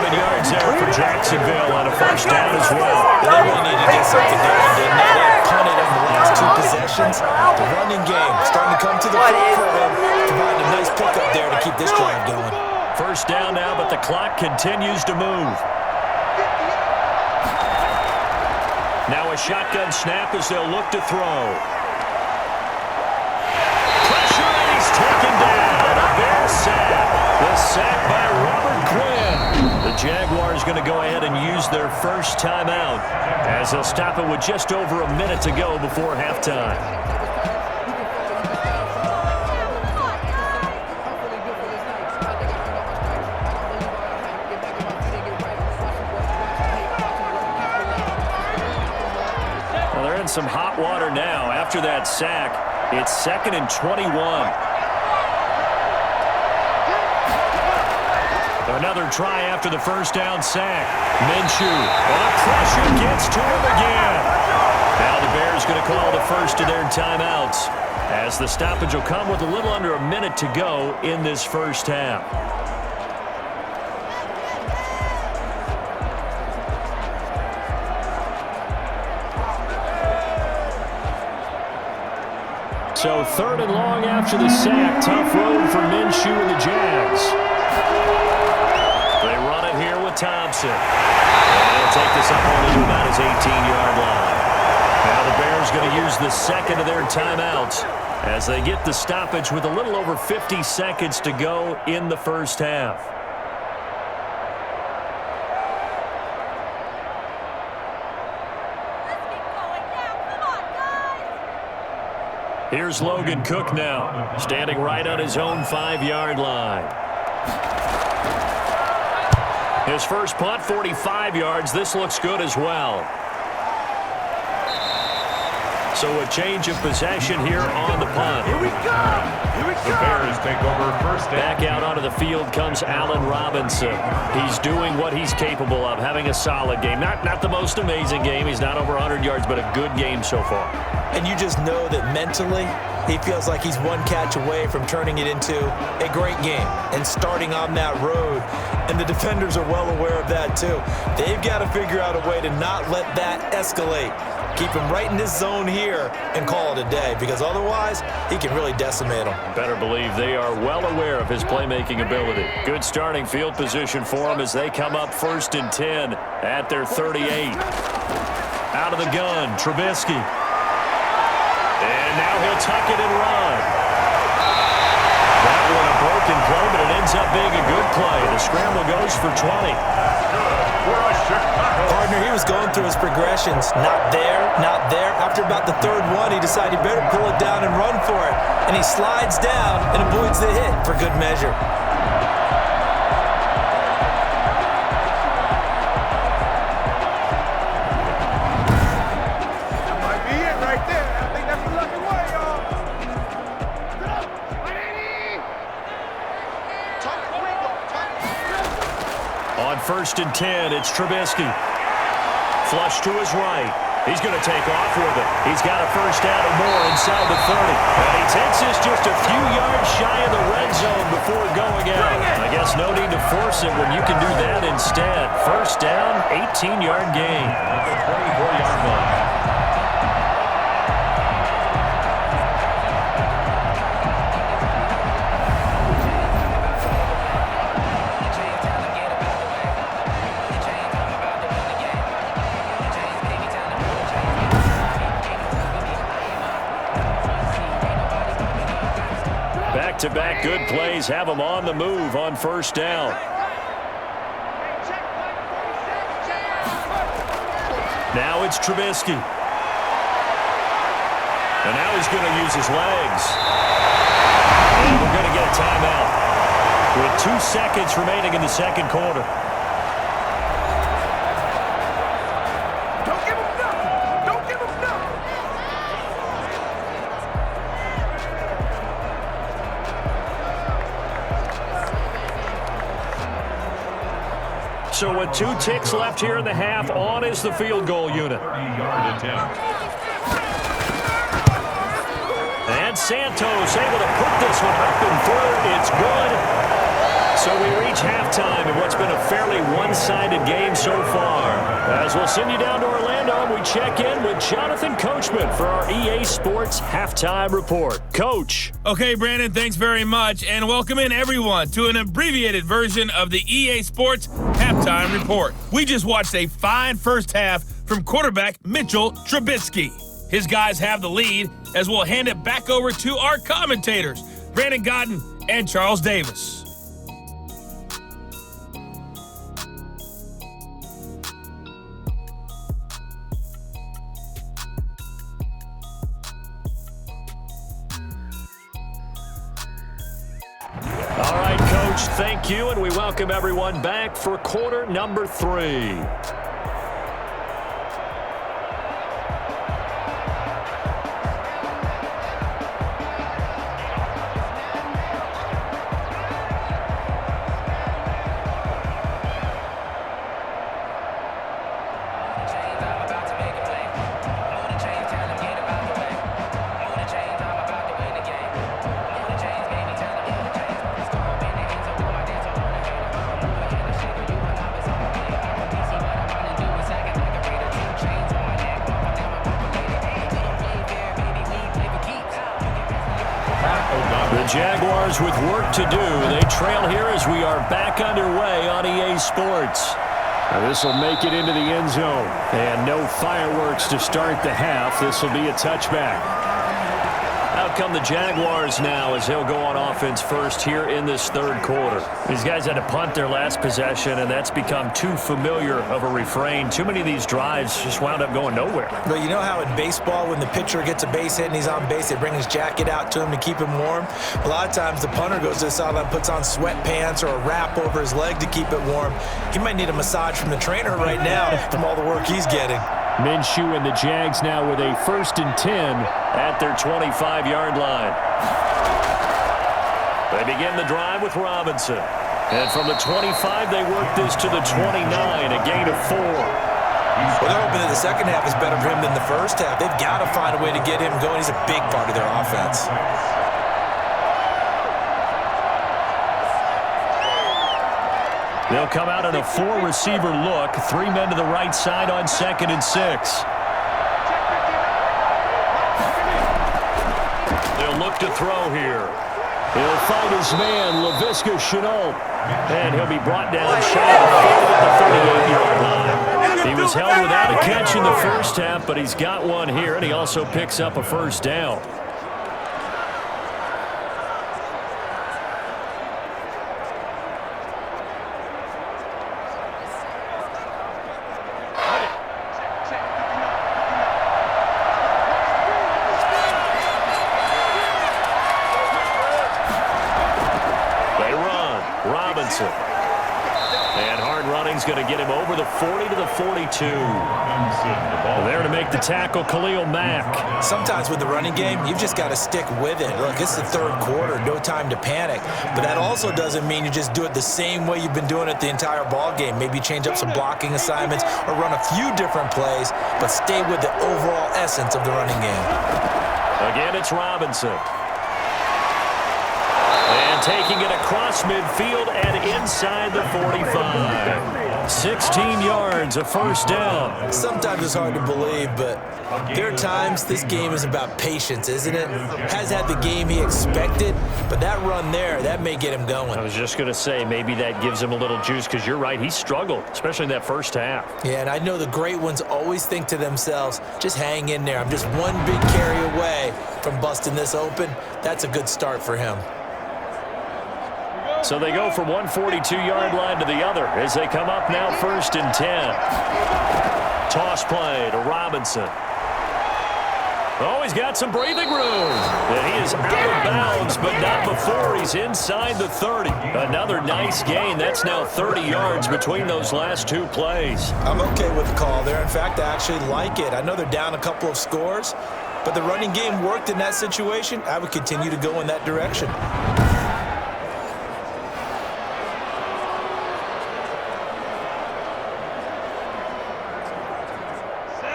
11 yards there for Jacksonville on a 1st down as well. They really need to get something done, didn't they? They punted on the last 2 possessions. The running game starting to come to the front for them. Provide a nice pickup there to keep this drive going. 1st down now, but the clock continues to move. Now a shotgun snap as they'll look to throw. Pressure, and he's taken down. A Bears sack. The sack by Robert Quinn. The Jaguars going to go ahead and use their first timeout as they'll stop it with just over a minute to go before halftime. Well, they're in some hot water now. After that sack, it's 2nd and 21. Another try after the first down sack. Minshew, and pressure gets to him again. Now the Bears going to call the first of their timeouts as the stoppage will come with a little under a minute to go in this first half. So 3rd and long after the sack. Tough road for Minshew and the Jags. They run it here with Thompson. And he'll take this up only to about his 18-yard line. Now the Bears going to use the second of their timeouts as they get the stoppage with a little over 50 seconds to go in the first half. Here's Logan Cook now, standing right on his own 5-yard line. His first punt, 45 yards. This looks good as well. So a change of possession here on the punt. Here we go! Here we go! The Bears take over first down. Back out onto the field comes Allen Robinson. He's doing what he's capable of, having a solid game. Not the most amazing game. He's not over 100 yards, but a good game so far. And you just know that mentally, he feels like he's one catch away from turning it into a great game and starting on that road. And the defenders are well aware of that, too. They've got to figure out a way to not let that escalate. Keep him right in this zone here and call it a day, because otherwise he can really decimate them. Better believe they are well aware of his playmaking ability. Good starting field position for him as they come up 1st and 10 at their 38. Out of the gun, Trubisky. And now he'll tuck it and run. That one a broken play, but it ends up being a good play. The scramble goes for 20. Partner, he was going through his progressions. Not there, not there. After about the 3rd one, he decided he better pull it down and run for it. And he slides down and avoids the hit for good measure. That might be it right there. I think that's the lucky way, y'all. On 1st and 10, it's Trubisky. Flush to his right. He's going to take off with it. He's got a first down or more inside the 30. And he takes this just a few yards shy of the red zone before going out. I guess no need to force it when you can do that instead. First down, 18-yard gain. 24-yard line. Back-to-back good plays have them on the move on first down. Now it's Trubisky. And now he's going to use his legs. And we're going to get a timeout with 2 seconds remaining in the second quarter. Don't give him nothing. Don't give him nothing. So with 2 ticks left here in the half, on is the field goal unit. 30-yard attempt. And Santos able to put this one up and through. It's good. So we reach halftime in what's been a fairly one-sided game so far. As we'll send you down to Orlando, and we check in with Jonathan Coachman for our EA Sports Halftime Report. Coach. Okay, Brandon, thanks very much, and welcome in everyone to an abbreviated version of the EA Sports Halftime Report. We just watched a fine first half from quarterback Mitchell Trubisky. His guys have the lead as we'll hand it back over to our commentators, Brandon Godden and Charles Davis. All right, Coach, thank you, and we welcome everyone back for quarter number 3. The Jaguars with work to do. They trail here as we are back underway on EA Sports. This will make it into the end zone. And no fireworks to start the half. This will be a touchback. Out come the Jaguars now as they'll go on offense first here in this third quarter. These guys had to punt their last possession, and that's become too familiar of a refrain. Too many of these drives just wound up going nowhere. But you know how in baseball, when the pitcher gets a base hit and he's on base, they bring his jacket out to him to keep him warm? A lot of times the punter goes to the sideline, puts on sweatpants or a wrap over his leg to keep it warm. He might need a massage from the trainer right now from all the work he's getting. Minshew and the Jags now with a 1st and 10 at their 25-yard line. They begin the drive with Robinson. And from the 25, they work this to the 29, a gain of 4. Well, they're hoping that the second half is better for him than the first half. They've got to find a way to get him going. He's a big part of their offense. They'll come out in a 4-receiver look. 3 men to the right side on 2nd and 6. They'll look to throw here. He'll find his man, Laviska Shenault. And he'll be brought down shy of the field at the 38-yard line. He was held without a catch in the first half, but he's got one here, and he also picks up a first down. And hard running's going to get him over the 40 to the 42. There to make the tackle, Khalil Mack. Sometimes with the running game, you've just got to stick with it. Look, it's the third quarter, no time to panic. But that also doesn't mean you just do it the same way you've been doing it the entire ball game. Maybe change up some blocking assignments or run a few different plays, but stay with the overall essence of the running game. Again, it's Robinson. And taking it across midfield and inside the 45. 16 yards, a first down. Sometimes it's hard to believe, but there are times this game is about patience, isn't it? Has had the game he expected, but that run there, that may get him going. I was just going to say, maybe that gives him a little juice, because you're right, he struggled, especially in that first half. Yeah, and I know the great ones always think to themselves, just hang in there. I'm just one big carry away from busting this open. That's a good start for him. So they go from one 42-yard line to the other as they come up now 1st and 10. Toss play to Robinson. Oh, he's got some breathing room. And he is out of bounds, but not before he's inside the 30. Another nice gain. That's now 30 yards between those last two plays. I'm okay with the call there. In fact, I actually like it. I know they're down a couple of scores, but the running game worked in that situation. I would continue to go in that direction.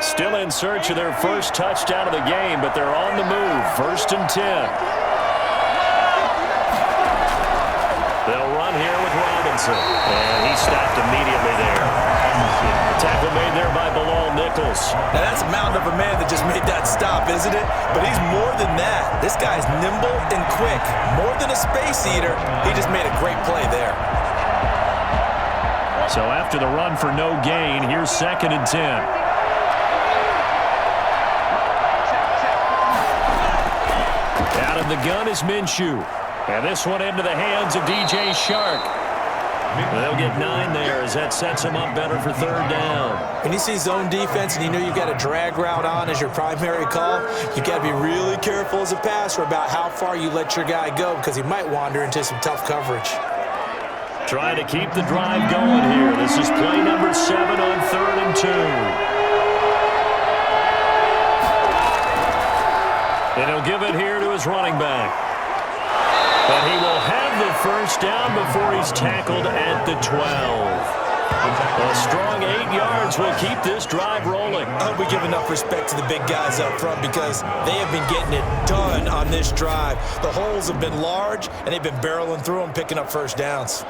Still in search of their first touchdown of the game, but they're on the move. 1st and 10. They'll run here with Robinson. And he stopped immediately there. Tackle made there by Bilal Nichols. Now that's a mountain of a man that just made that stop, isn't it? But he's more than that. This guy's nimble and quick. More than a space eater. He just made a great play there. So after the run for no gain, here's 2nd and 10. the gun is Minshew. And this one into the hands of DJ Shark. They'll get 9 there as that sets him up better for third down. When you see zone defense and you know you've got a drag route on as your primary call, you've got to be really careful as a passer about how far you let your guy go because he might wander into some tough coverage. Trying to keep the drive going here. This is play number 7 on 3rd and 2. And he'll give it here to his running back. But he will have the first down before he's tackled at the 12. A strong 8 yards will keep this drive rolling. I hope we give enough respect to the big guys up front because they have been getting it done on this drive. The holes have been large, and they've been barreling through them, picking up first downs.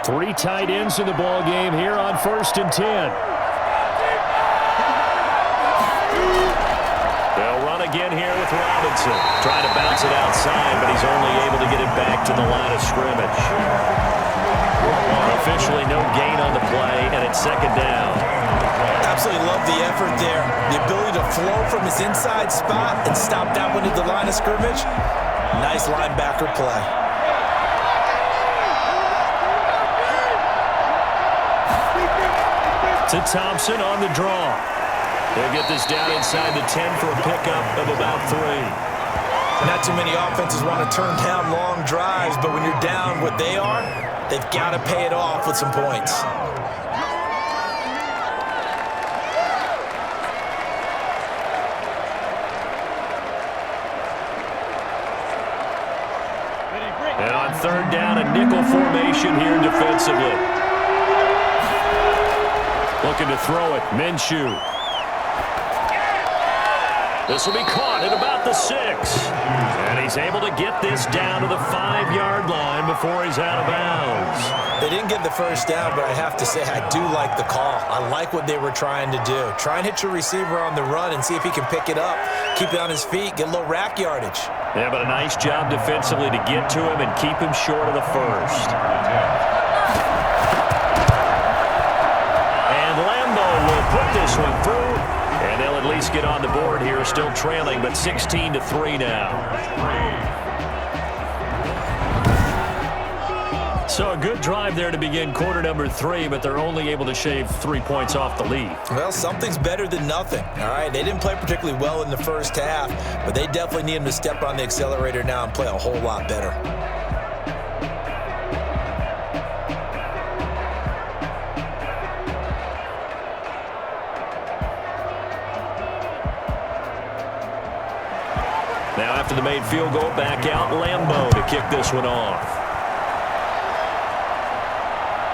Three tight ends in the ball game here on 1st and 10. They'll run again here with Robinson. Trying to bounce it outside, but he's only able to get it back to the line of scrimmage. Officially no gain on the play, and it's 2nd down. Absolutely love the effort there. The ability to flow from his inside spot and stop that one at the line of scrimmage. Nice linebacker play. To Thompson on the draw. They'll get this down inside the 10 for a pickup of about 3. Not too many offenses want to turn down long drives, but when you're down what they are, they've got to pay it off with some points. And on 3rd down, a nickel formation here defensively. Looking to throw it, Minshew. This will be caught at about the 6. And he's able to get this down to the 5-yard line before he's out of bounds. They didn't get the first down, but I have to say I do like the call. I like what they were trying to do. Try and hit your receiver on the run and see if he can pick it up, keep it on his feet, get a little rack yardage. Yeah, but a nice job defensively to get to him and keep him short of the first. Put this one through, and they'll at least get on the board here, still trailing, but 16-3 now. So a good drive there to begin quarter number 3, but they're only able to shave 3 points off the lead. Well, something's better than nothing, all right? They didn't play particularly well in the first half, but they definitely need them to step on the accelerator now and play a whole lot better. Now after the made field goal, back out Lambeau to kick this one off.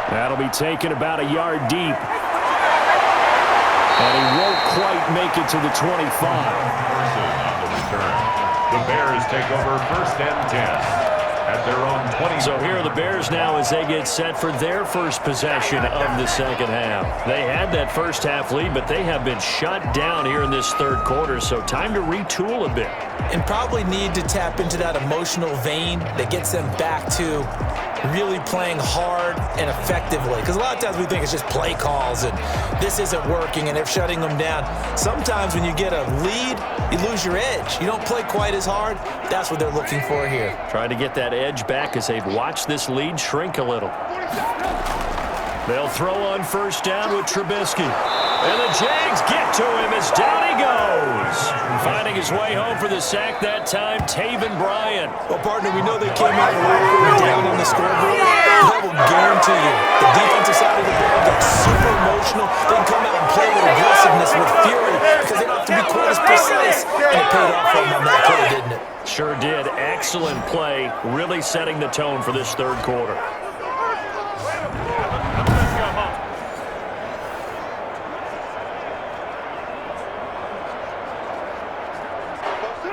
That'll be taken about a yard deep. And he won't quite make it to the 25. The Bears take over 1st and 10. At their own 20. So here are the Bears now as they get set for their first possession of the second half. They had that first half lead, but they have been shut down here in this 3rd quarter, so time to retool a bit. And probably need to tap into that emotional vein that gets them back to really playing hard and effectively. Because a lot of times we think it's just play calls and this isn't working and they're shutting them down. Sometimes when you get a lead, you lose your edge. You don't play quite as hard. That's what they're looking for here. Trying to get that edge back as they've watched this lead shrink a little. They'll throw on 1st down with Trubisky. And the Jags get to him as down he goes. Finding his way home for the sack that time, Taven Bryan. Well, partner, we know they came out of the locker room down on the scoreboard. I will guarantee you, the defensive side of the ball got super emotional. They can come out and play with aggressiveness, with fury, because they don't have to be quite as precise. And it paid off for them on that play, didn't it? Sure did. Excellent play, really setting the tone for this 3rd quarter.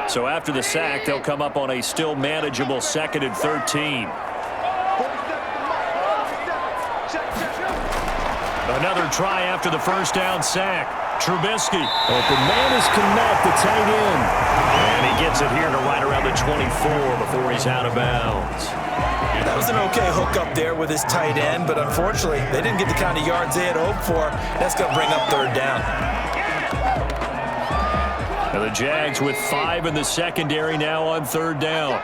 So after the sack, they'll come up on a still manageable 2nd and 13. Another try after the first down sack. Trubisky. Open man is Connect, the tight end. And he gets it here to right around the 24 before he's out of bounds. That was an okay hook up there with his tight end, but unfortunately, they didn't get the kind of yards they had hoped for. That's going to bring up third down. And the Jags with 5 in the secondary now on third down.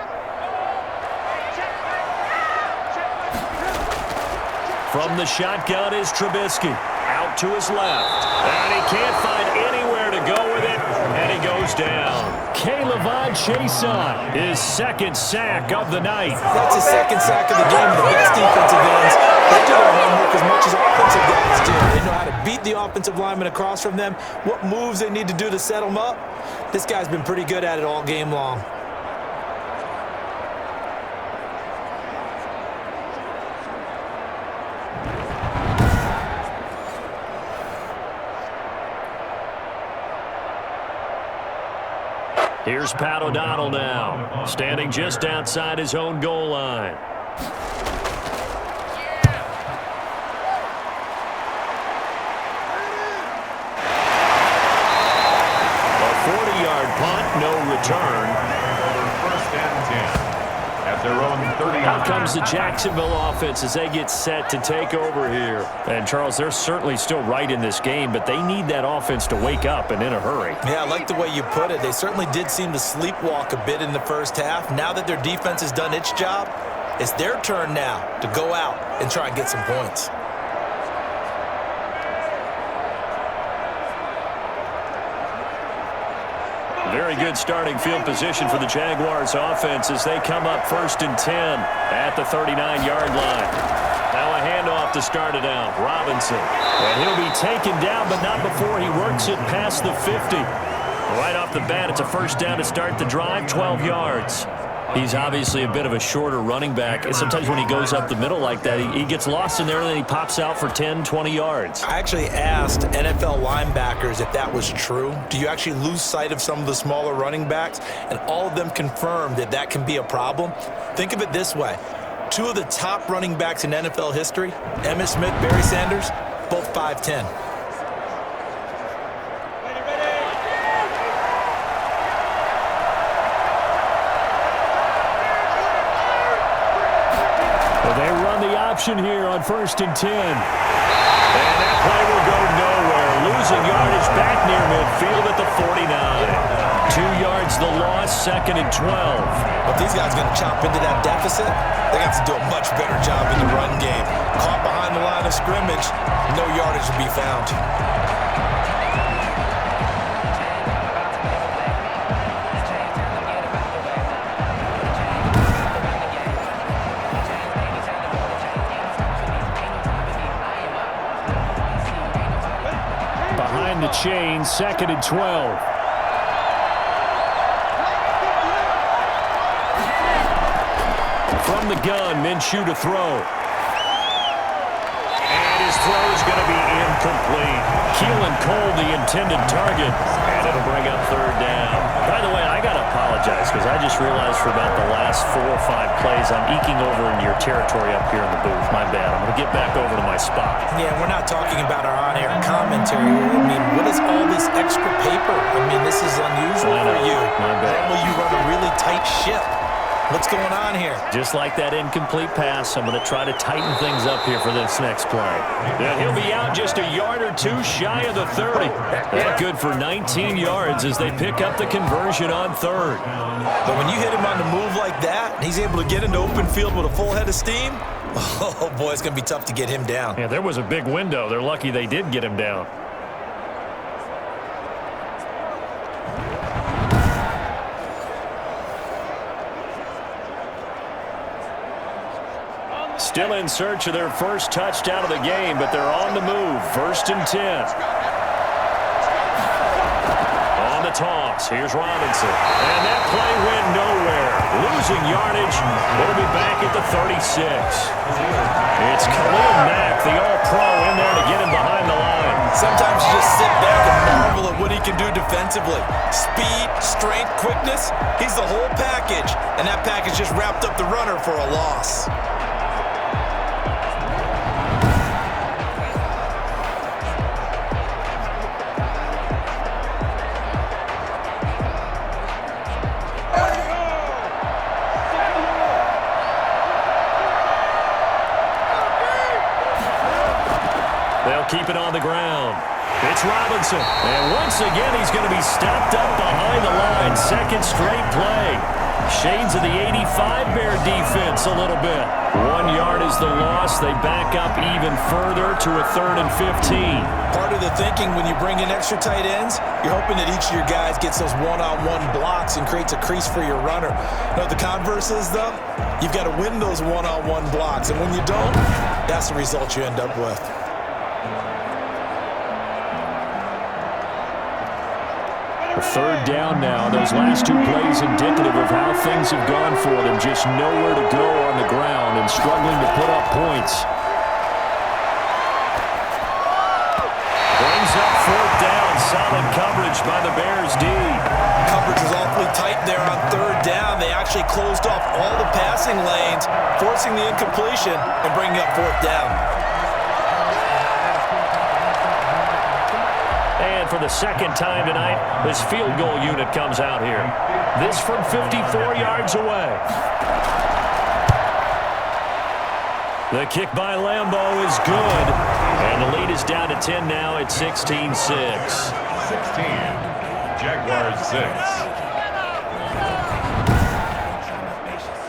From the shotgun is Trubisky. Out to his left. And he can't find anywhere to go with it. And he goes down. K'Lavon Chaisson, his second sack of the night. That's his second sack of the game. The best defensive ends, they do their homework as much as offensive guys do. They know how to beat the offensive lineman across from them, what moves they need to do to set them up. This guy's been pretty good at it all game long. Here's Pat O'Donnell now, standing just outside his own goal line. A 40-yard punt, no return. First and 10 at their own 30. Out comes the Jacksonville offense as they get set to take over here. And, Charles, they're certainly still right in this game, but they need that offense to wake up and in a hurry. Yeah, I like the way you put it. They certainly did seem to sleepwalk a bit in the first half. Now that their defense has done its job, it's their turn now to go out and try and get some points. Very good starting field position for the Jaguars offense as they come up first and 10 at the 39-yard line. Now a handoff to start it out. Robinson. And he'll be taken down, but not before he works it past the 50. Right off the bat, it's a first down to start the drive, 12 yards. He's obviously a bit of a shorter running back. And sometimes when he goes up the middle like that, he gets lost in there and then he pops out for 10, 20 yards. I actually asked NFL linebackers if that was true. Do you actually lose sight of some of the smaller running backs? And all of them confirmed that that can be a problem. Think of it this way. 2 of the top running backs in NFL history, Emmitt Smith, Barry Sanders, both 5'10". Option here on first and 10. And that play will go nowhere. Losing yardage back near midfield at the 49. 2 yards the loss, second and 12. But these guys are going to chop into that deficit. They got to do a much better job in the run game. Caught behind the line of scrimmage, no yardage to be found. The chain, second and 12. From the gun, Minshew to throw. And his throw is going to be incomplete. Keelan Cole, the intended target. And it'll bring up third down. By the way, I got to apologize because I just realized for about the last 4 or 5 plays, I'm eking over into your territory up here in the booth. My bad. I'm going to get back over to my spot. Yeah, we're not talking about our on-air commentary. I mean, what is all this extra paper? I mean, this is unusual for you. My bad. Normally you run a really tight ship. What's going on here? Just like that incomplete pass, I'm going to try to tighten things up here for this next play. And he'll be out just a yard or 2 shy of the 30. That good for 19 yards as they pick up the conversion on third. But when you hit him on the move like that, and he's able to get into open field with a full head of steam, oh boy, it's going to be tough to get him down. Yeah, there was a big window. They're lucky they did get him down. Still in search of their first touchdown of the game, but they're on the move. First and 10. On the toss, here's Robinson. And that play went nowhere. Losing yardage. We'll be back at the 36. It's Khalil Mack, the all-pro, in there to get him behind the line. Sometimes you just sit back and marvel at what he can do defensively. Speed, strength, quickness, he's the whole package. And that package just wrapped up the runner for a loss. They'll keep it on the ground. It's Robinson. And once again, he's going to be stopped up behind the line. Second straight play. Shades of the 85 Bear defense a little bit. 1 yard is the loss. They back up even further to a 3rd and 15. Part of the thinking when you bring in extra tight ends, you're hoping that each of your guys gets those one-on-one blocks and creates a crease for your runner. You know what the converse is, though? You've got to win those one-on-one blocks. And when you don't, that's the result you end up with. Third down now. Those last 2 plays indicative of how things have gone for them. Just nowhere to go on the ground and struggling to put up points. Brings up 4th down. Solid coverage by the Bears D. Coverage was awfully tight there on 3rd down. They actually closed off all the passing lanes, forcing the incompletion and bringing up 4th down. And for the second time tonight, this field goal unit comes out here. This from 54 yards away. The kick by Lambeau is good. And the lead is down to 10 now at 16-6. 16. Jaguars 6.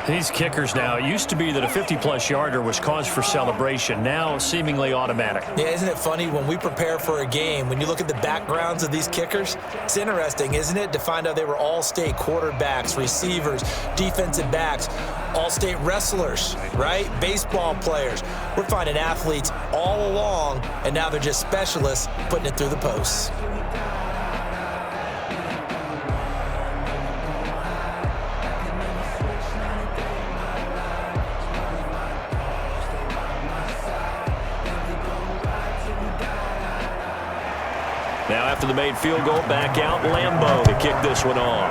These kickers now, it used to be that a 50-plus yarder was cause for celebration. Now, seemingly automatic. Yeah, isn't it funny when we prepare for a game, when you look at the backgrounds of these kickers, it's interesting, isn't it, to find out they were all-state quarterbacks, receivers, defensive backs, all-state wrestlers, right? Baseball players. We're finding athletes all along, and now they're just specialists putting it through the posts. Now after the made field goal, back out Lambeau to kick this one off.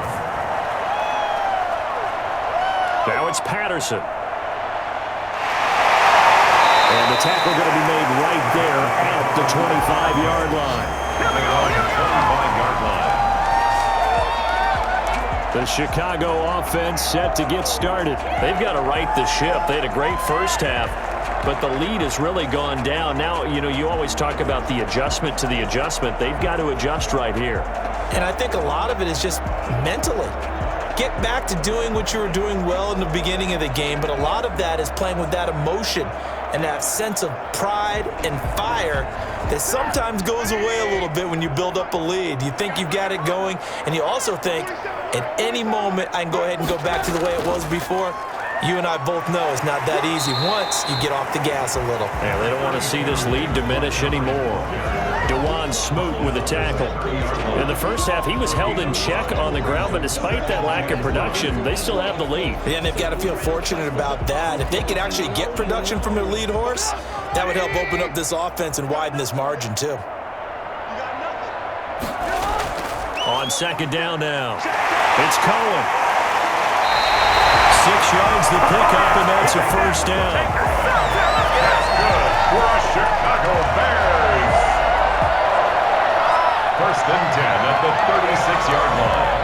Now it's Patterson. And the tackle going to be made right there at the 25-yard line. Coming on the 25-yard line. The Chicago offense set to get started. They've got to right the ship. They had a great first half, but the lead has really gone down. Now, you know, you always talk about the adjustment to the adjustment. They've got to adjust right here. And I think a lot of it is just mentally. Get back to doing what you were doing well in the beginning of the game, but a lot of that is playing with that emotion and that sense of pride and fire that sometimes goes away a little bit when you build up a lead. You think you've got it going, and you also think at any moment I can go ahead and go back to the way it was before. You and I both know it's not that easy once you get off the gas a little. Yeah, they don't want to see this lead diminish anymore. DeJuan Smoot with a tackle. In the first half, he was held in check on the ground, but despite that lack of production, they still have the lead. Yeah, and they've got to feel fortunate about that. If they could actually get production from their lead horse, that would help open up this offense and widen this margin too. On second down now, it's Cohen. 6 yards the pickup, and that's a first down. Good for the Chicago Bears. First and 10 at the 36-yard line.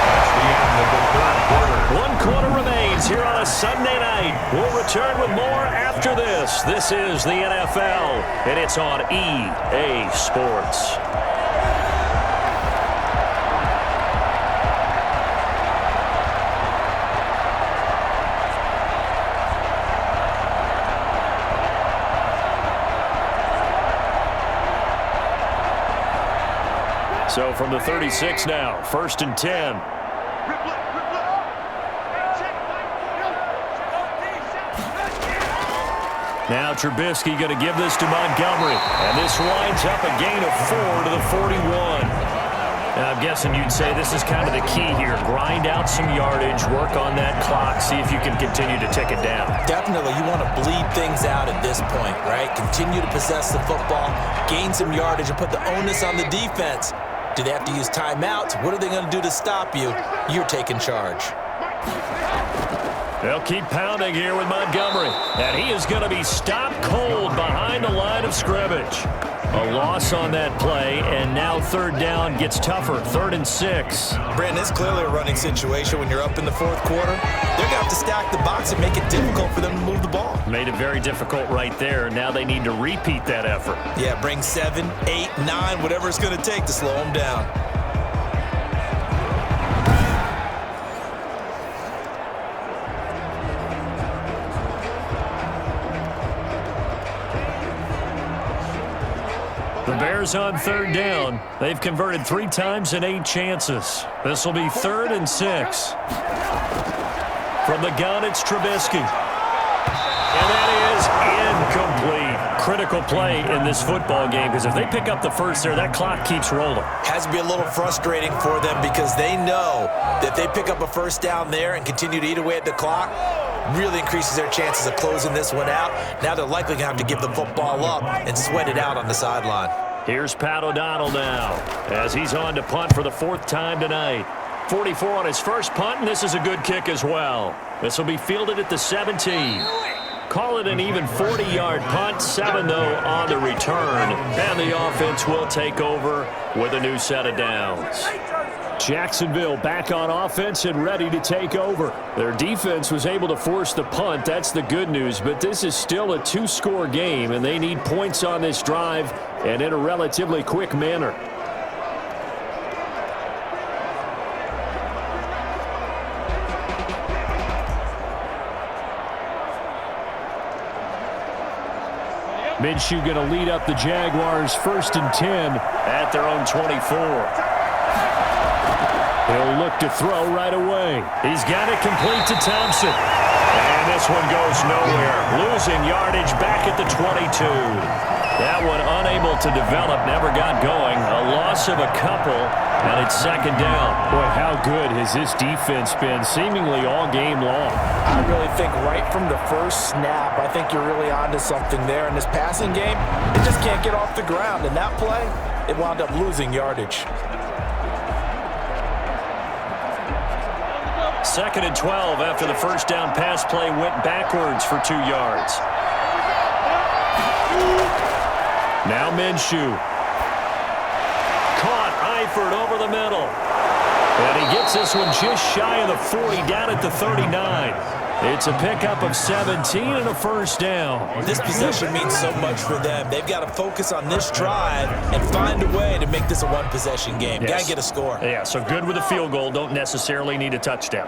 That's the end of the third quarter. 1 quarter remains here on a Sunday night. We'll return with more after this. This is the NFL, and it's on EA Sports. So from the 36 now, first and 10. Now Trubisky going to give this to Montgomery. And this winds up a gain of 4 to the 41. Now I'm guessing you'd say this is kind of the key here. Grind out some yardage, work on that clock, see if you can continue to tick it down. Definitely, you want to bleed things out at this point, right? Continue to possess the football, gain some yardage, and put the onus on the defense. Do they have to use timeouts? What are they going to do to stop you? You're taking charge. They'll keep pounding here with Montgomery. And he is going to be stopped cold behind the line of scrimmage. A loss on that play, and now third down gets tougher. 3rd and 6. Brandon, it's clearly a running situation when you're up in the 4th quarter. They're going to have to stack the box and make it difficult for them to move the ball. Made it very difficult right there. Now they need to repeat that effort. Yeah, bring 7, 8, 9, whatever it's going to take to slow them down. The Bears on 3rd down. They've converted 3 times in 8 chances. This will be 3rd and 6. From the gun, it's Trubisky. And that is incomplete. Critical play in this football game, because if they pick up the first there, that clock keeps rolling. Has to be a little frustrating for them because they know that if they pick up a first down there and continue to eat away at the clock, really increases their chances of closing this one out. Now they're likely going to have to give the football up and sweat it out on the sideline. Here's Pat O'Donnell now as he's on to punt for the 4th time tonight. 44 on his first punt, and this is a good kick as well. This will be fielded at the 17. Call it an even 40-yard punt, 7 though on the return, and the offense will take over with a new set of downs. Jacksonville back on offense and ready to take over. Their defense was able to force the punt. That's the good news, but this is still a 2-score game, and they need points on this drive and in a relatively quick manner. Minshew going to lead up the Jaguars 1st and 10 at their own 24. He'll look to throw right away. He's got it complete to Thompson. And this one goes nowhere. Losing yardage back at the 22. That one unable to develop, never got going. A loss of a couple, and it's 2nd down. Boy, how good has this defense been seemingly all game long? I really think right from the first snap, I think you're really onto something there. In this passing game, it just can't get off the ground. In that play, it wound up losing yardage. 2nd and 12 after the first down pass play went backwards for 2 yards. Now Minshew. Caught Eifert over the middle. And he gets this one just shy of the 40 down at the 39. It's a pickup of 17 and a first down. This possession means so much for them. They've got to focus on this drive and find a way to make this a one-possession game. Yes. Got to get a score. Yeah, so good with a field goal. Don't necessarily need a touchdown.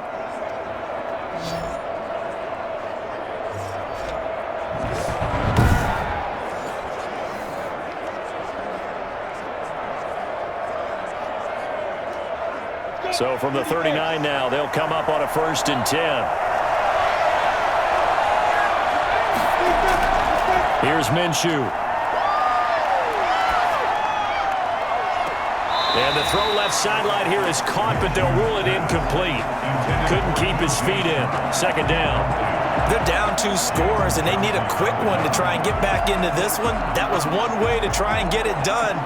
So from the 39 now, they'll come up on a 1st and 10. Here's Minshew. And the throw left sideline here is caught, but they'll rule it incomplete. Couldn't keep his feet in. 2nd down. They're down 2 scores, and they need a quick one to try and get back into this one. That was one way to try and get it done.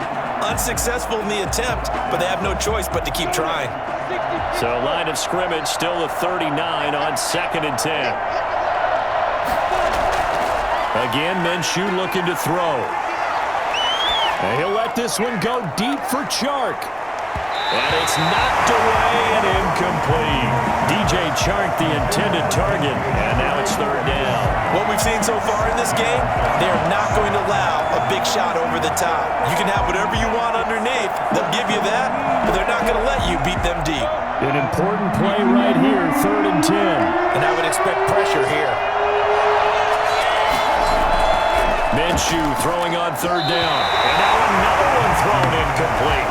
Unsuccessful in the attempt, but they have no choice but to keep trying. So line of scrimmage still the 39 on 2nd and 10. Again, Minshew looking to throw. And he'll let this one go deep for Chark. And it's knocked away and incomplete. DJ Chark, the intended target, and now it's 3rd down. What we've seen so far in this game, they are not going to allow a big shot over the top. You can have whatever you want underneath. They'll give you that, but they're not going to let you beat them deep. An important play right here, 3rd and 10. And I would expect pressure here. Minshew throwing on 3rd down. And now another one thrown incomplete.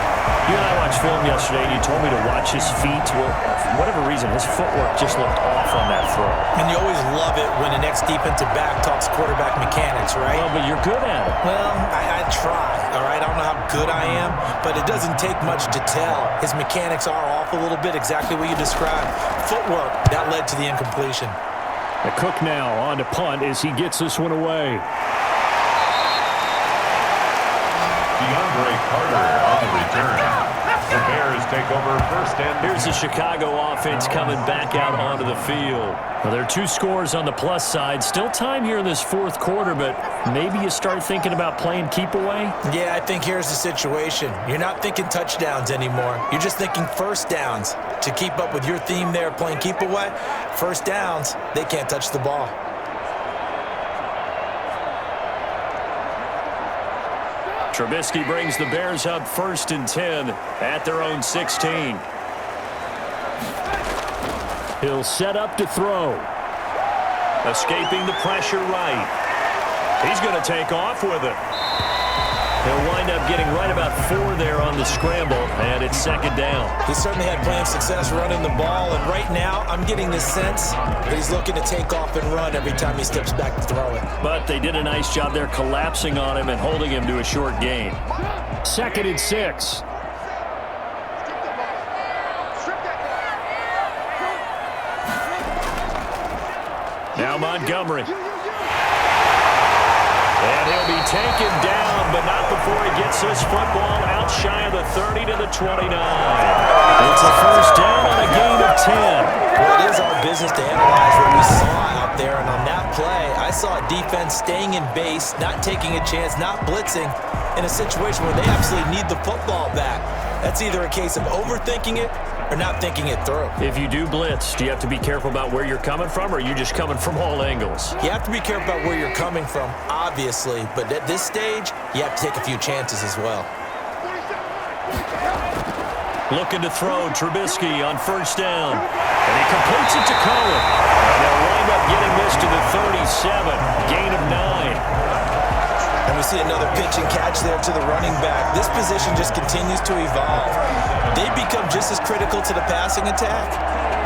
You and I watched film yesterday, and you told me to watch his feet. Well, for whatever reason, his footwork just looked off on that throw. And you always love it when the next defensive back talks quarterback mechanics, right? Well, but you're good at it. Well, I try, all right? I don't know how good I am, but it doesn't take much to tell. His mechanics are off a little bit, exactly what you described. Footwork, that led to the incompletion. The Cook now on to punt as he gets this one away. DeAndre Carter on the return. The Bears take over first and... Here's the Chicago offense coming back out onto the field. Well, there are 2 scores on the plus side. Still time here in this fourth quarter, but maybe you start thinking about playing keep away? Yeah, I think here's the situation. You're not thinking touchdowns anymore. You're just thinking first downs. To keep up with your theme there, playing keep away, first downs, they can't touch the ball. Trubisky brings the Bears up 1st and 10 at their own 16. He'll set up to throw. Escaping the pressure right. He's going to take off with it. He'll wind up getting right about 4 there on the scramble, and it's 2nd down. He certainly had plenty of success running the ball, and right now I'm getting the sense that he's looking to take off and run every time he steps back to throw it. But they did a nice job there collapsing on him and holding him to a short gain. 2nd and 6. Now Montgomery. And he'll be taken down, but not before he gets this football out shy of the 30 to the 29. It's a first down on a gain of 10. Well, it is our business to analyze what we saw out there, and on that play, I saw a defense staying in base, not taking a chance, not blitzing, in a situation where they absolutely need the football back. That's either a case of overthinking it or not thinking it through. If you do blitz, do you have to be careful about where you're coming from, or are you just coming from all angles? You have to be careful about where you're coming from, obviously, but at this stage, you have to take a few chances as well. Looking to throw, Trubisky on 1st down, and he completes it to Cohen. And they'll wind up getting this to the 37, gain of 9. And we see another pitch and catch there to the running back. This position just continues to evolve. They become just as critical to the passing attack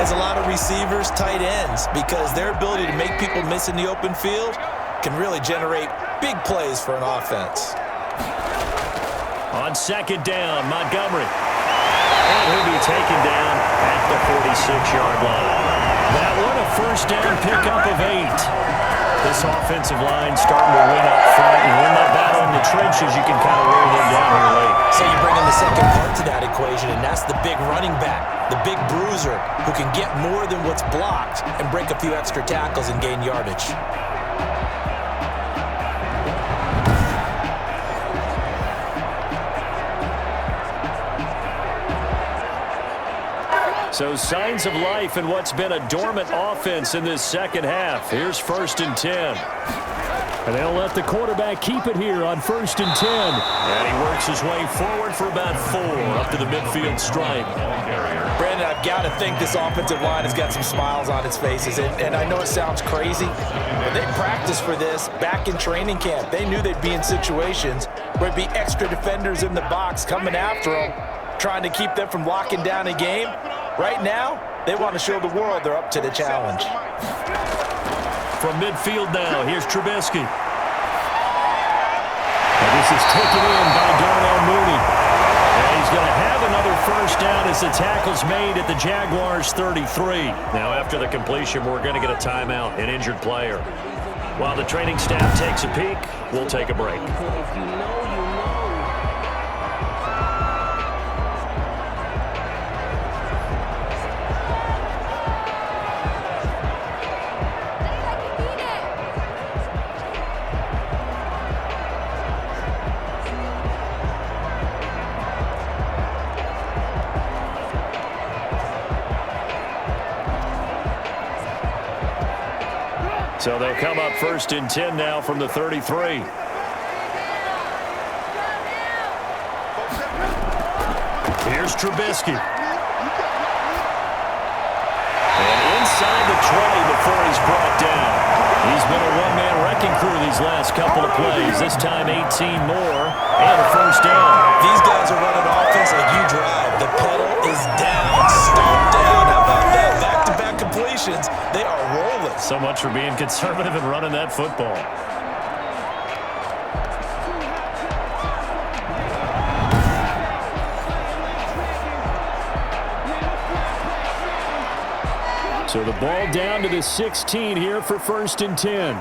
as a lot of receivers, tight ends, because their ability to make people miss in the open field can really generate big plays for an offense. On 2nd down, Montgomery. And he'll be taken down at the 46-yard line. That one a first down pickup of 8. This offensive line starting to win up front and win that battle in the trenches. You can kind of wear them down here late. So you bring in the second part to that equation, and that's the big running back, the big bruiser who can get more than what's blocked and break a few extra tackles and gain yardage. So signs of life in what's been a dormant offense in this second half. Here's 1st and 10. And they'll let the quarterback keep it here on 1st and 10. And he works his way forward for about 4 up to the midfield stripe. Brandon, I've got to think this offensive line has got some smiles on its faces. And I know it sounds crazy, but they practiced for this back in training camp. They knew they'd be in situations where there'd be extra defenders in the box coming after them, trying to keep them from locking down a game. Right now, they want to show the world they're up to the challenge. From midfield now, here's Trubisky. And this is taken in by Darnell Mooney. And he's going to have another first down as the tackle's made at the Jaguars' 33. Now, after the completion, we're going to get a timeout, an injured player. While the training staff takes a peek, we'll take a break. So they'll come up 1st and 10 now from the 33. Here's Trubisky. And inside the 20 before he's brought down. He's been a one-man wrecking crew these last couple of plays. This time 18 more and a first down. These guys are running offense like you drive. The pedal is down, stomped down. How about that? Back-to-back completions. They are rolling. So much for being conservative and running that football. So the ball down to the 16 here for 1st and 10.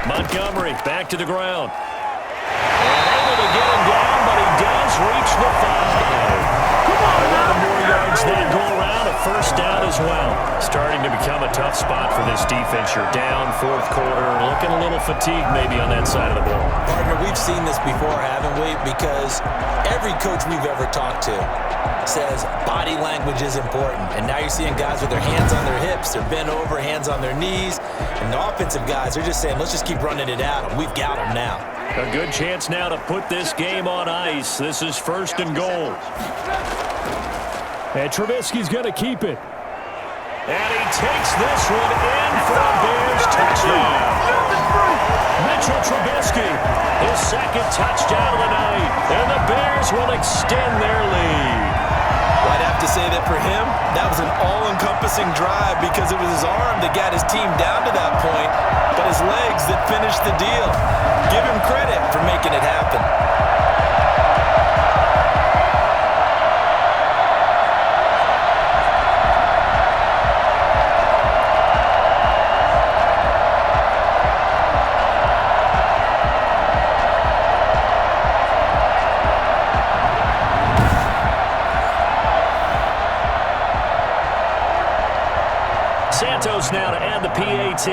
Montgomery back to the ground. And able to get him down, but he does reach the 5. 11 more yards that go around, a first down as well. Starting to become a tough spot for this defense. You're down fourth quarter, looking a little fatigued maybe on that side of the ball. Partner, we've seen this before, haven't we? Because every coach we've ever talked to says body language is important. And now you're seeing guys with their hands on their hips, they're bent over, hands on their knees. And the offensive guys, they're just saying, let's just keep running it at them. We've got them now. A good chance now to put this game on ice. This is first and goal. And Trubisky's going to keep it. And he takes this one in for a Bears touchdown. Mitchell Trubisky, his second touchdown of the night. And the Bears will extend their lead. Well, I'd have to say that for him, that was an all-encompassing drive because it was his arm that got his team down to that point, but his legs that finished the deal. Give him credit for making it happen. Santos now to add the PAT.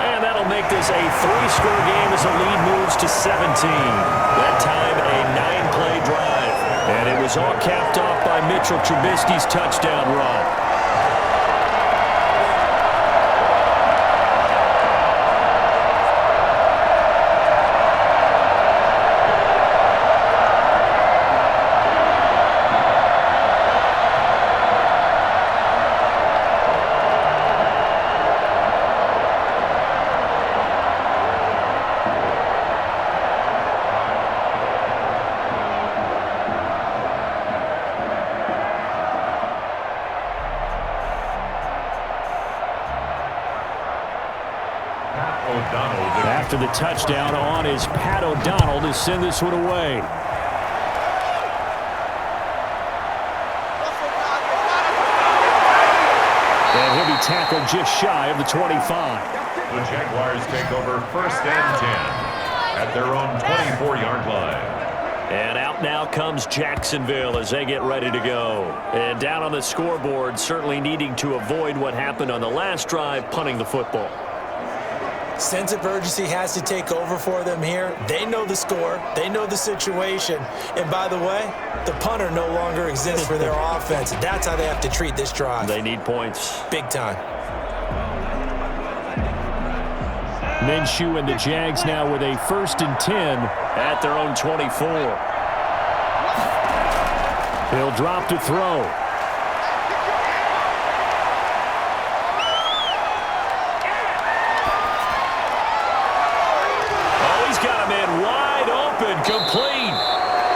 And that'll make this a 3-score game as the lead moves to 17. That time a 9-play drive. And it was all capped off by Mitchell Trubisky's touchdown run. After the touchdown on is Pat O'Donnell to send this one away. And he'll be tackled just shy of the 25. The Jaguars take over first and 10 at their own 24-yard line. And out now comes Jacksonville as they get ready to go. And down on the scoreboard, certainly needing to avoid what happened on the last drive, punting the football. Sense of urgency has to take over for them here. They know the score. They know the situation. And by the way, the punter no longer exists for their offense. That's how they have to treat this drive. They need points. Big time. Minshew and the Jags now with a 1st and 10 at their own 24. He'll drop to throw. Complete.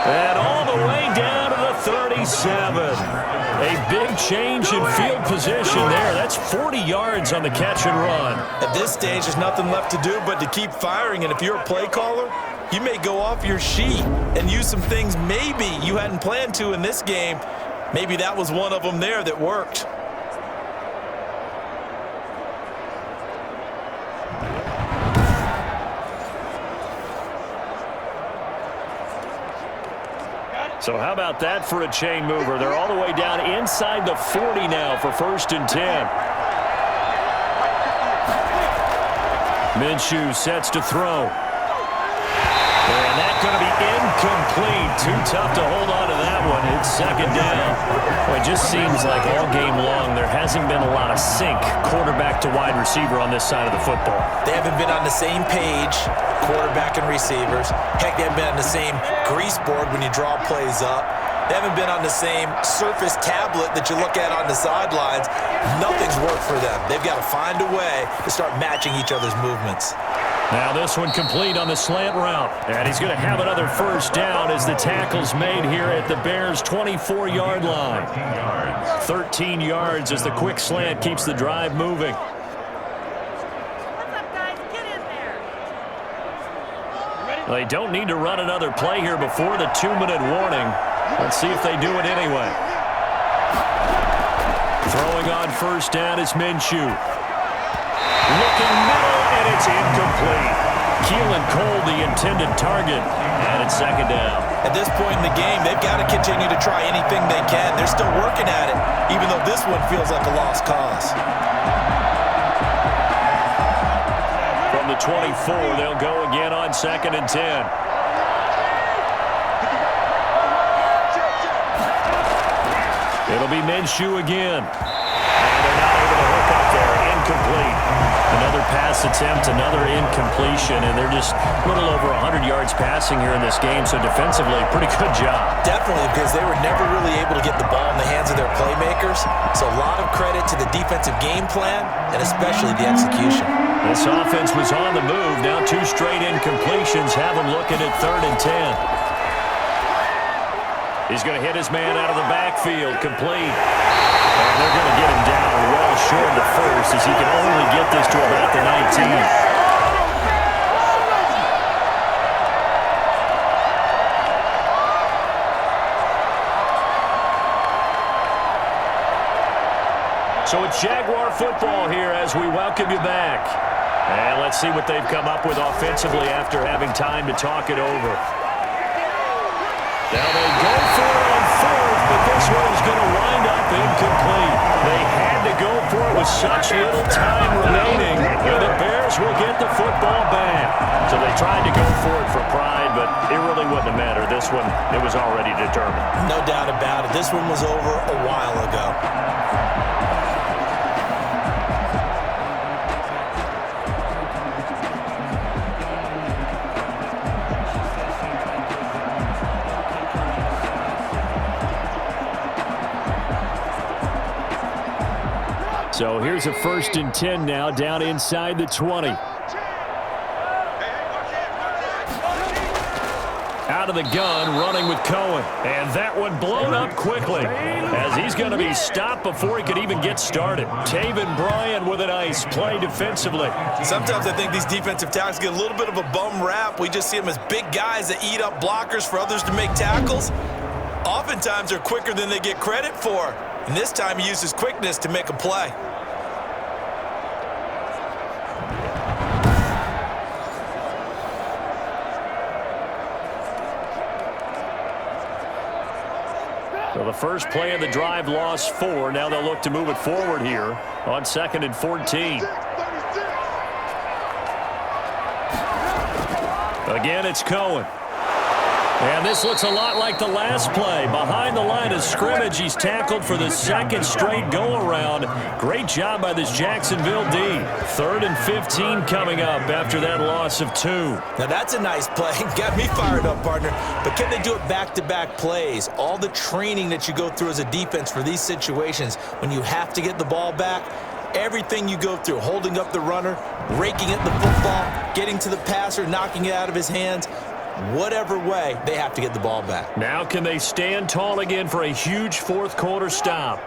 And all the way down to the 37. A big change in field position there. That's 40 yards on the catch and run. At this stage, there's nothing left to do but to keep firing. And if you're a play caller, you may go off your sheet and use some things maybe you hadn't planned to in this game. Maybe that was one of them there that worked. So how about that for a chain mover? They're all the way down inside the 40 now for 1st and 10. Minshew sets to throw. And that's going to be incomplete. Too tough to hold on to that one. It's 2nd down. Well, it just seems like all game long there hasn't been a lot of sync quarterback to wide receiver on this side of the football. They haven't been on the same page, quarterback and receivers. Heck, they haven't been on the same grease board when you draw plays up. They haven't been on the same surface tablet that you look at on the sidelines. Nothing's worked for them. They've got to find a way to start matching each other's movements. Now this one complete on the slant route. And he's going to have another 1st down as the tackle's made here at the Bears' 24-yard line. 13 yards as the quick slant keeps the drive moving. They don't need to run another play here before the 2-minute warning. Let's see if they do it anyway. Throwing on 1st down is Minshew. Looking middle, and and it's incomplete. Keelan Cole, the intended target, and it's second down. At this point in the game, they've got to continue to try anything they can. They're still working at it, even though this one feels like a lost cause. From the 24, they'll go again on 2nd and 10. It'll be Minshew again. And they're not able to hook up there. Incomplete. Another pass attempt, another incompletion, and they're just a little over 100 yards passing here in this game, so defensively, pretty good job. Definitely, because they were never really able to get the ball in the hands of their playmakers, so a lot of credit to the defensive game plan, and especially the execution. This offense was on the move. Now 2 straight incompletions have them looking at 3rd and 10. He's going to hit his man out of the backfield, complete. And they're going to get him down well short of the first, as he can only get this to about the 19. So it's Jaguar football here as we welcome you back. And let's see what they've come up with offensively after having time to talk it over. Now they go for it on 4th, but this one's going to wind up incomplete. They had to go for it with such little time remaining, and the Bears will get the football back. So they tried to go for it for pride, but it really wouldn't have mattered. This one, it was already determined. No doubt about it. This one was over a while ago. So here's a 1st and 10 now, down inside the 20. Out of the gun, running with Cohen. And that one blown up quickly, as he's going to be stopped before he could even get started. Taven Bryan with a nice play defensively. Sometimes I think these defensive tackles get a little bit of a bum rap. We just see them as big guys that eat up blockers for others to make tackles. Oftentimes they're quicker than they get credit for. And this time he uses quickness to make a play. So the first play of the drive lost 4. Now they'll look to move it forward here on 2nd and 14. Again, it's Cohen. And this looks a lot like the last play. Behind the line of scrimmage, he's tackled for the 2nd straight go-around. Great job by this Jacksonville D. 3rd and 15 coming up after that loss of 2. Now that's a nice play. Got me fired up, partner. But can they do it back-to-back plays? All the training that you go through as a defense for these situations, when you have to get the ball back, everything you go through, holding up the runner, raking at the football, getting to the passer, knocking it out of his hands, whatever way, they have to get the ball back. Now can they stand tall again for a huge 4th quarter stop?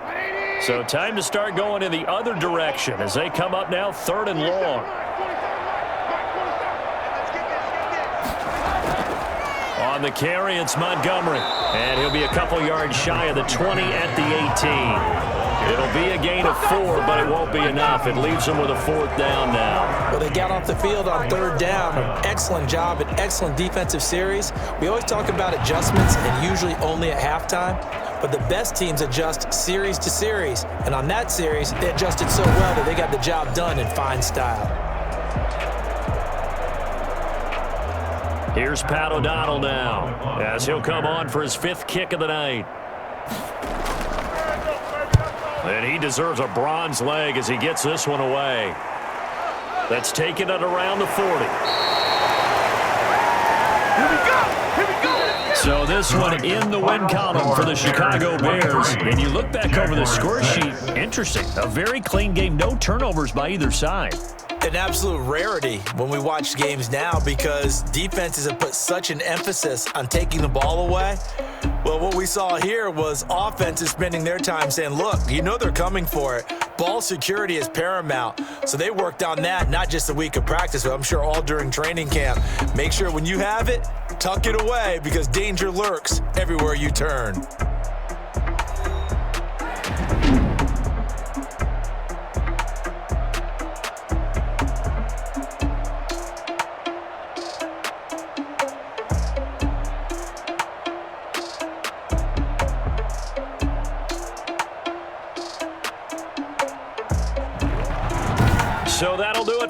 So time to start going in the other direction as they come up now 3rd and long. On the carry, it's Montgomery. And he'll be a couple yards shy of the 20 at the 18. It'll be a gain of 4, but it won't be enough. It leaves them with a 4th down now. Well, they got off the field on 3rd down. Excellent job, an excellent defensive series. We always talk about adjustments, and usually only at halftime. But the best teams adjust series to series. And on that series, they adjusted so well that they got the job done in fine style. Here's Pat O'Donnell now, as he'll come on for his 5th kick of the night. And he deserves a bronze leg as he gets this one away. That's taken it around the 40. Here we go! So this one in the win column for the Chicago Bears. And you look back over the score sheet, interesting. A very clean game, no turnovers by either side. An absolute rarity when we watch games now because defenses have put such an emphasis on taking the ball away. Well, what we saw here was offenses spending their time saying, look, you know they're coming for it. Ball security is paramount. So they worked on that, not just a week of practice, but I'm sure all during training camp. Make sure when you have it, tuck it away because danger lurks everywhere you turn.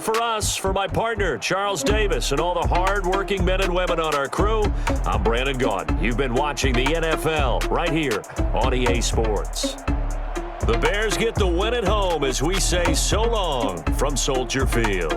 for us. For my partner, Charles Davis, and all the hard-working men and women on our crew, I'm Brandon Gaudin. You've been watching the NFL right here on EA Sports. The Bears get the win at home as we say so long from Soldier Field.